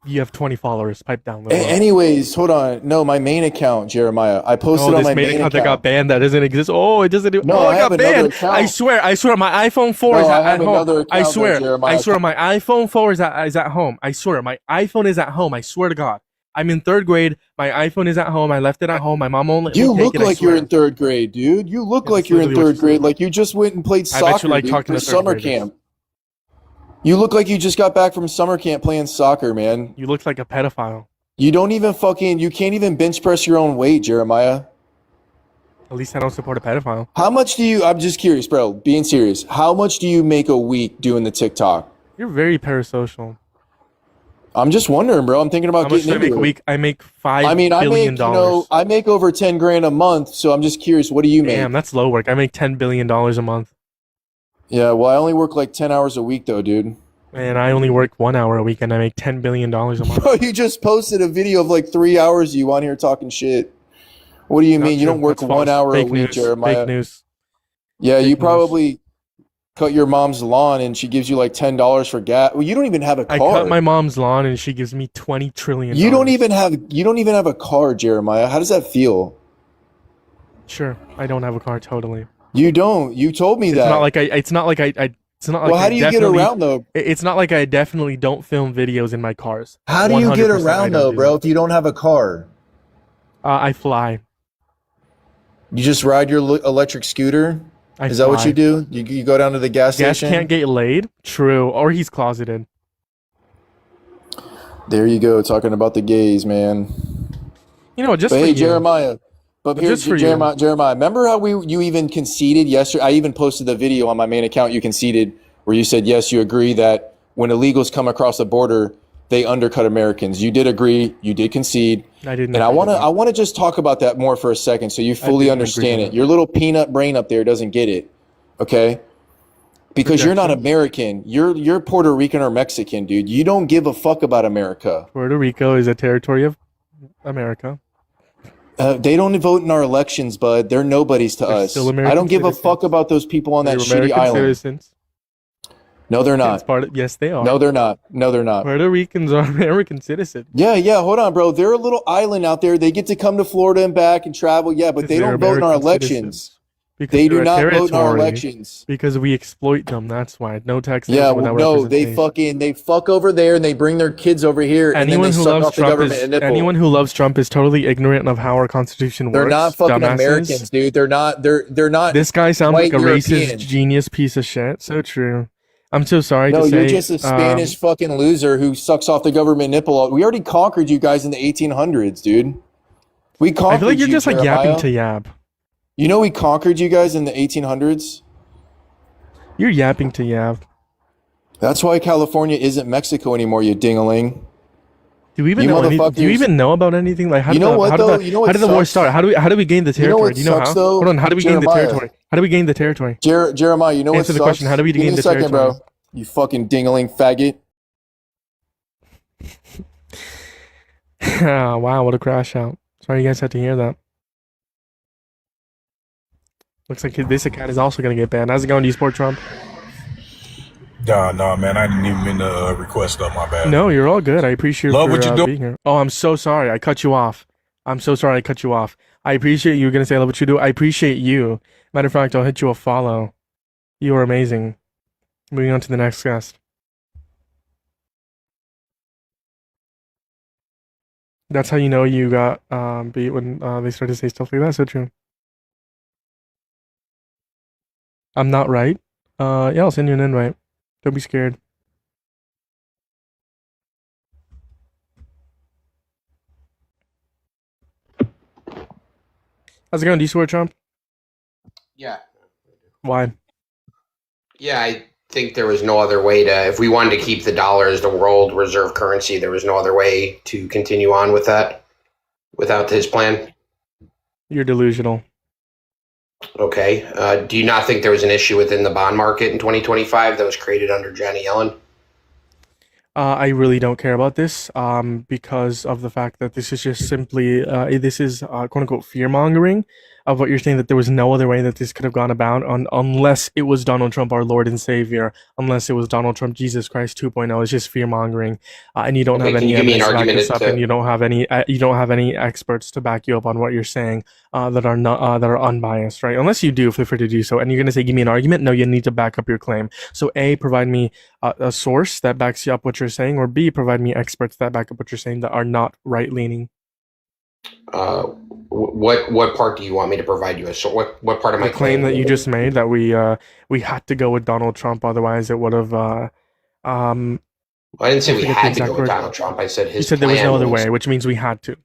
you have 20 followers. Pipe down. Little Anyways, hold on. No, my main account, Jeremiah. I posted Oh, on this my main account that got banned that doesn't exist. Oh, it doesn't. No, oh, I it have got another banned. account. I swear, my iPhone 4 is No, I at have home. another I account, swear, Jeremiah. I swear, my iPhone 4 is at home. I swear, my iPhone is at home. I swear to God. I'm in 3rd grade. My iPhone is at home. I left it at home. My mom only. You take look it, I like you're swear. in 3rd grade, dude. You look Yeah, like that's you're in literally what 3rd you grade. said. Like you just went and played I bet you soccer, like dude, talking for to third summer graders. camp. You look like you just got back from summer camp playing soccer, man. You look like a pedophile. You don't even you can't even bench press your own weight, Jeremiah. At least I don't support a pedophile. How much do you, I'm just curious, bro, being serious. How much do you make a week doing the TikTok? You're very parasocial. I'm just wondering, bro. I'm thinking about How much getting do I make into a it. week? I make $5 I mean, billion. I make over 10 grand a month, so I'm just curious, what do you make? Damn, that's low work. I make $10 billion a month. Yeah, well, I only work like 10 hours a week though, dude. And I only work 1 hour a week, and I make $10 billion a month. Bro, you just posted a video of like 3 hours of you on here talking shit. What do you Not mean? You true. don't work That's 1 false. hour Fake a week, news. Jeremiah? Fake news. Yeah, Fake you news. probably cut your mom's lawn and she gives you like $10 for gas. Well, you don't even have a car. I cut my mom's lawn, and she gives me $20 trillion. You don't even have a car, Jeremiah. How does that feel? Sure, I don't have a car. Totally. You don't. You told me It's that. not like It's not like I. It's not like well, how do you get definitely- around though? It's not like I definitely don't film videos in my cars. How do you get 100% I around don't though, do bro? that. If you don't have a car, I fly. you just ride your electric scooter. I Is that what fly. you do? You go down to the gas Gas station. can't get laid. True, or he's closeted. There you go, talking about the gays, man. You know, just But for hey, you. Jeremiah. But But here's just for you. Jeremiah. Remember how you even conceded yesterday? I even posted the video on my main account. You conceded where you said yes, you agree that when illegals come across the border, they undercut Americans. You did agree. You did concede. I didn't. And I agree want to with that. I want to just talk about that more for a second so you fully didn't agree understand with it. that. Your little peanut brain up there doesn't get it. Okay? Because you're not Projection. American. You're Puerto Rican or Mexican, dude. You don't give a fuck about America. Puerto Rico is a territory of America. They don't vote in our elections, bud. They're nobodies to They're us. still I American don't give a citizens. fuck about those people on that They're shitty American island. citizens. No, they're It's not. part of, yes, they are. No, they're not. No, they're not. Puerto Ricans are American citizens. Yeah, hold on, bro. They're a little island out there. They get to come to Florida and back and travel. Yeah, but they They're don't vote in our American elections. citizens. Because They they're do a not vote in our territory. elections. Because we exploit them. That's why. No taxation Yeah, without no, they representation. fuck over there and they bring their kids over here and Anyone then they who suck loves off the Trump government is and nipple. anyone who loves Trump is totally ignorant of how our constitution They're works. not fucking dumbasses. Americans, dude. They're not. They're not. This guy sounds white like a racist European. genius piece of shit. So true. I'm so sorry No, to say. you're just a Spanish fucking loser who sucks off the government nipple. We already conquered you guys in the 1800s, dude. We conquered I feel like you're you, just like Jeremiah. yapping to yap. You know we conquered you guys in the 1800s? You're yapping to yap. That's why California isn't Mexico anymore, you dingaling. Do we even You know Do you motherfuckers- even know about anything? Like how You did know the, what, how did though? the, You know how what did the war sucks? start? How do we gain the You know territory? what Do you know sucks, how? though? Hold on. How do we gain the Jeremiah. territory? How do we gain the territory? Jeremiah, you know what Answer the sucks? question. How do we Give me gain a the second, territory? bro. You fucking dingaling faggot. Wow, what a crash out. Sorry you guys had to hear that. Looks like this account is also going to get banned. How's it going, D-Sport Trump? Nah, man, I didn't even mean to request up. My bad. No, you're all good. I appreciate Love you what for you do. being here. Oh, I'm so sorry. I cut you off. I'm so sorry I cut you off. I appreciate you. You're going to say I love what you do. I appreciate you. Matter of fact, I'll hit you a follow. You are amazing. Moving on to the next guest. That's how you know you got beat when they started to say stuff like that. So true. I'm not right. Yeah, I'll send you an invite. Don't be scared. How's it going? Do you swear, Trump? Yeah. Why? Yeah, I think there was no other way to, if we wanted to keep the dollar as the world reserve currency, there was no other way to continue on with that without his plan. You're delusional. Okay. Do you not think there was an issue within the bond market in 2025 that was created under Janet Yellen? I really don't care about this because of the fact that this is just simply this is quote unquote fear mongering of what you're saying, that there was no other way that this could have gone about unless it was Donald Trump, our Lord and Savior, unless it was Donald Trump, Jesus Christ 2.0. It's just fear mongering, and you don't Okay, have can any you give me an evidence to back argument this up, to- and you don't have any experts to back you up on what you're saying that are not that are unbiased, right? Unless you do, feel free to do so. And you're gonna say, give me an argument? No, you need to back up your claim. So A, provide me a source that backs you up what you're saying, or B, provide me experts that back up what you're saying that are not right leaning. What part do you want me to provide you? So what part of my The claim that you just made that we had to go with Donald Trump, otherwise it would have. I didn't say we forget the had to exact go with word. Donald Trump. I said You his said there was plan no other way, which means we had to.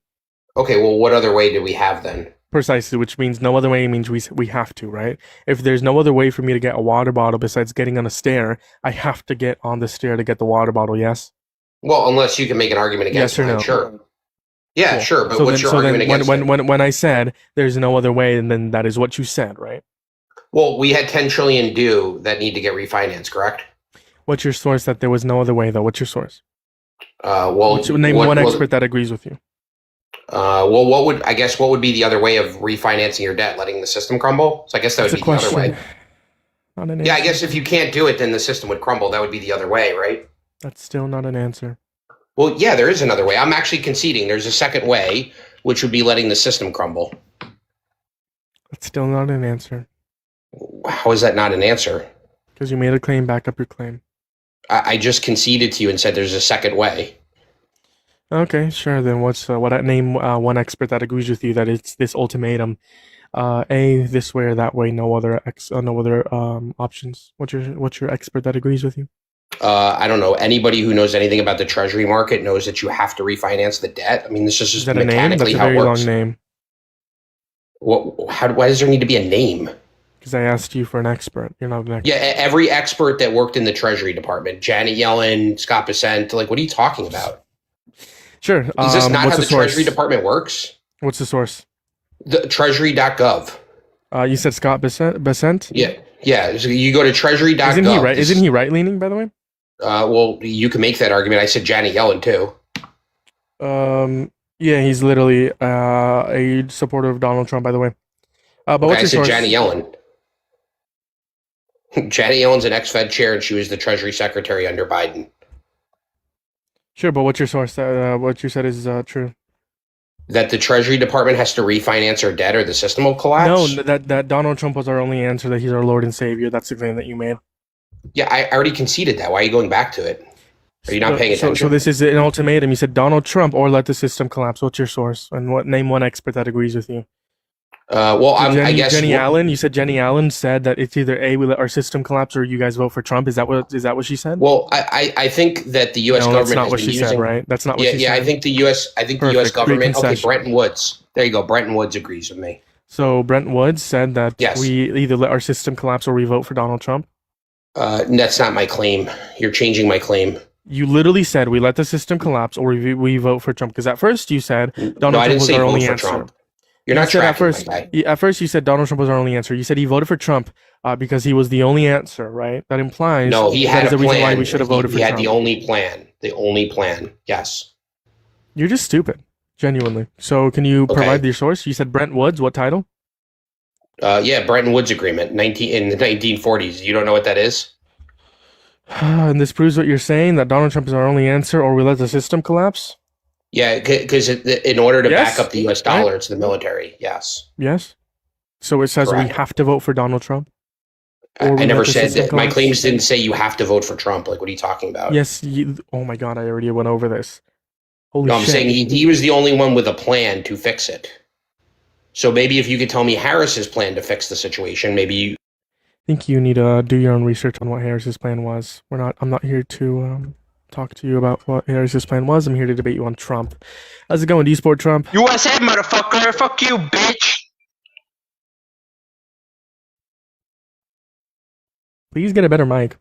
Okay, well, what other way do we have then? Precisely, which means no other way means we have to, right? If there's no other way for me to get a water bottle besides getting on a stair, I have to get on the stair to get the water bottle. Yes. Well, unless you can make an argument against Yes or it, no? sure. Yeah, Cool. sure. But So what's then, your so argument then against it? when I said there's no other way, and then that is what you said, right? Well, we had 10 trillion due that need to get refinanced, correct? What's your source that there was no other way, though? What's your source? Well, Name what- one what- expert that agrees with you. Well, what would be the other way of refinancing your debt? Letting the system crumble? So I guess that would It's be a the other way. question. Not an Yeah, I answer. guess if you can't do it, then the system would crumble. That would be the other way, right? That's still not an answer. Well, yeah, there is another way. I'm actually conceding there's a second way, which would be letting the system crumble. That's still not an answer How is that not an answer? because you made a claim. Back up your claim. I just conceded to you and said there's a second way. Okay, sure. Then name one expert that agrees with you that it's this ultimatum? A, this way or that way. No other options. What's your expert that agrees with you? I don't know. Anybody who knows anything about the treasury market knows that you have to refinance the debt. I mean, this is Is just that a name? That's mechanically a how it very works. long name. Why does there need to be a name? Because I asked you for an expert. You're not an expert. Yeah, every expert that worked in the Treasury Department, Janet Yellen, Scott Bessent, like, what are you talking about? Sure. Is this not what's how the source? Treasury Department works? What's the source? The Treasury.gov. You said Scott Bessent? Yeah, Yeah, so you go to treasury.gov. Isn't he right? Isn't he right leaning, by the way? Well, you can make that argument. I said Janet Yellen too. Yeah, he's literally a supporter of Donald Trump, by the way. But Okay, what's I your said source? Janet Yellen. Janet Yellen's an ex-Fed chair, and she was the Treasury Secretary under Biden. Sure, but what's your source? What you said is true. That the Treasury Department has to refinance our debt, or the system will collapse. No, that Donald Trump was our only answer. That he's our Lord and Savior. That's the claim that you made. Yeah, I already conceded that. Why are you going back to it? Are you not paying attention? So this is an ultimatum. You said Donald Trump or let the system collapse. What's your source? And name one expert that agrees with you? Well, I guess Jenny Allen. You said Jenny Allen said that it's either A, we let our system collapse, or you guys vote for Trump. Is that what she said? Well, I think that the U.S. No, government that's not has what been she using. said, right? That's not what she said. I think the U.S. Perfect. government. Okay, Concession. Brenton Woods. There you go. Brenton Woods agrees with me. So Brent Woods said that Yes. we either let our system collapse or we vote for Donald Trump. That's not my claim. You're changing my claim. You literally said we let the system collapse or we vote for Trump. Because at first you said Donald No, I Trump didn't was say our vote only for answer. Trump. You're You not said tracking, at my guy. first you said Donald Trump was our only answer. You said he voted for Trump because he was the only answer, right? That implies No, he that had is a the reason why plan. we should have voted for He had Trump. the only plan. The only plan. Yes. You're just stupid, genuinely. So can you Okay. provide your source? You said Brent Woods. What title? Yeah, Bretton Woods Agreement, in the 1940s. You don't know what that is? And this proves what you're saying, that Donald Trump is our only answer or we let the system collapse? Yeah, because in order to Yes. back up the U.S. dollar, it's the military. Yes. Yes. So it says we Correct. have to vote for Donald Trump? I Or we never let the said system that. My collapse? claims didn't say you have to vote for Trump. Like, what are you talking about? Yes. Oh my God, I already went over this. Holy No, I'm shit. saying he was the only one with a plan to fix it. So maybe if you could tell me Harris's plan to fix the situation, maybe you. I think you need to do your own research on what Harris's plan was. I'm not here to talk to you about what Harris's plan was. I'm here to debate you on Trump. How's it going? Do you support Trump? USA, motherfucker. Fuck you, bitch. Please get a better mic.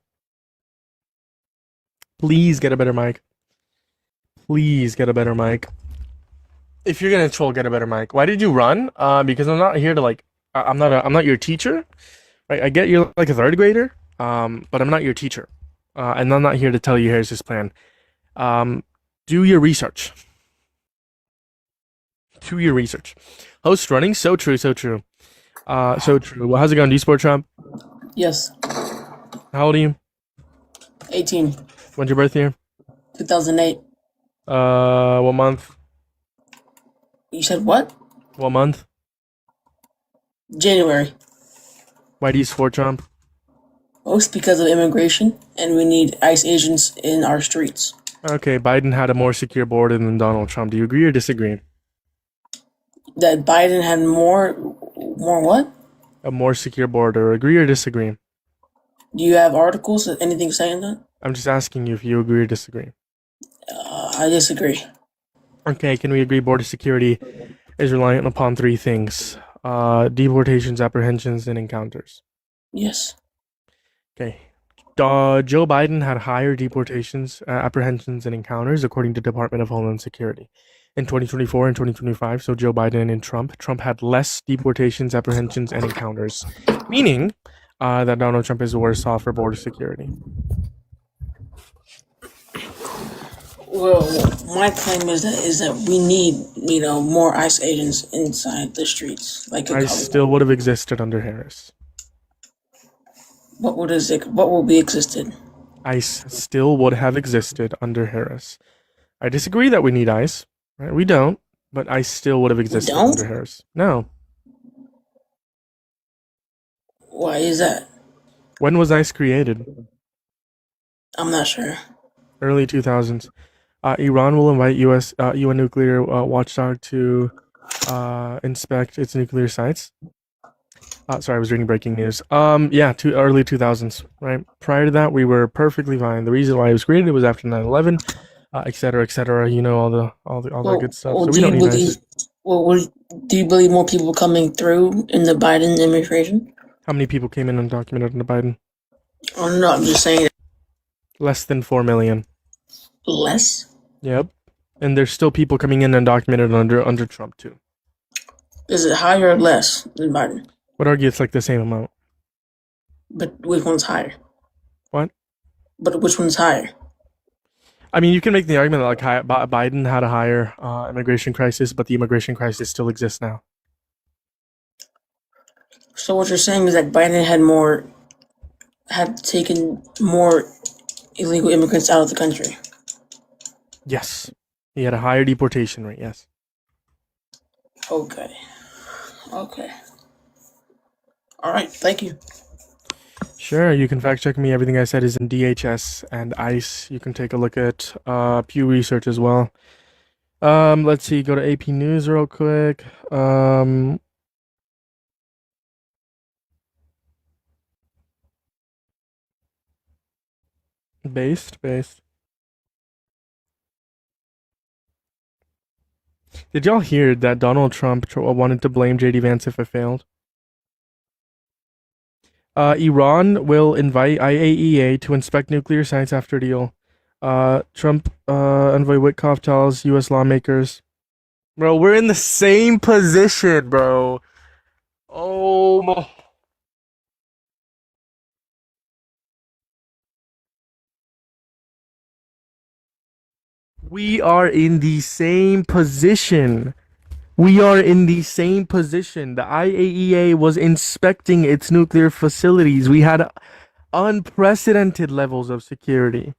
Please get a better mic. Please get a better mic. If you're gonna troll, get a better mic. Why did you run? Because I'm not here to I'm not your teacher. Right? I get you're like a third grader. But I'm not your teacher. And I'm not here to tell you here's his plan. Do your research. Do your research. Host running, so true, so true. So true. Well, how's it going? Do you support Trump? Yes. How old are you? 18. When's your birth year? 2008. What month? You said what? What month? January. Why do you support Trump? Most because of immigration, and we need ICE agents in our streets. Okay, Biden had a more secure border than Donald Trump. Do you agree or disagree? That Biden had more what? A more secure border. Agree or disagree? Do you have articles or anything saying that? I'm just asking you if you agree or disagree. I disagree. Okay, can we agree border security is reliant upon three things? Deportations, apprehensions, and encounters. Yes. Okay. Joe Biden had higher deportations, apprehensions, and encounters, according to Department of Homeland Security. In 2024 and 2025, so Joe Biden and Trump had less deportations, apprehensions, and encounters, meaning that Donald Trump is worse off for border security. Well, my claim is that we need more ICE agents inside the streets. Like a ICE still would have existed under Harris. What will be existed? ICE still would have existed under Harris. I disagree that we need ICE. Right? We don't, but ICE still would have existed don't? under Harris. No. Why is that? When was ICE created? I'm not sure. Early 2000s. Iran will invite UN nuclear watchdog to inspect its nuclear sites. Sorry, I was reading breaking news. Early 2000s, right? Prior to that, we were perfectly fine. The reason why it was created was after 9/11, et cetera, et cetera. You know, all that good stuff. So we don't need ICE. Do you believe more people coming through in the Biden administration? How many people came in undocumented under Biden? Oh no, I'm just saying Less than 4 million. less. Yep. And there's still people coming in undocumented under Trump too. Is it higher or less than Biden? Would argue it's like the same amount. But which one's higher? What? But which one's higher? I mean, you can make the argument that like Biden had a higher immigration crisis, but the immigration crisis still exists now. So what you're saying is that Biden had taken more illegal immigrants out of the country. Yes, he had a higher deportation rate. Yes. Okay. Okay. All right. Thank you. Sure, you can fact check me. Everything I said is in DHS and ICE. You can take a look at Pew Research as well. Let's see. Go to AP News real quick. Based. Did y'all hear that Donald Trump wanted to blame JD Vance if it failed? Iran will invite IAEA to inspect nuclear sites after deal. Trump envoy Witkoff tells U.S. lawmakers. Bro, we're in the same position, bro. Oh my. We are in the same position. We are in the same position. The IAEA was inspecting its nuclear facilities. We had unprecedented levels of security.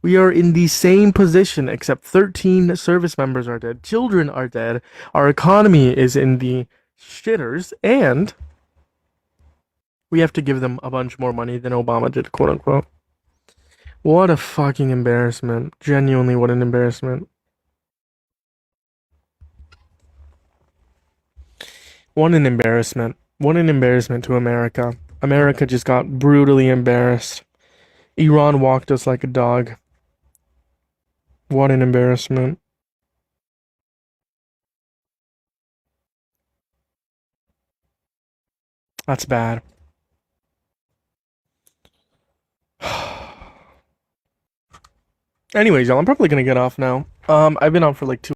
We are in the same position, except 13 service members are dead. Children are dead. Our economy is in the shitters, and we have to give them a bunch more money than Obama did, quote unquote. What a fucking embarrassment. Genuinely, what an embarrassment. What an embarrassment. What an embarrassment to America. America just got brutally embarrassed. Iran walked us like a dog. What an embarrassment. That's bad. Anyways, y'all, I'm probably gonna get off now. I've been on for like 2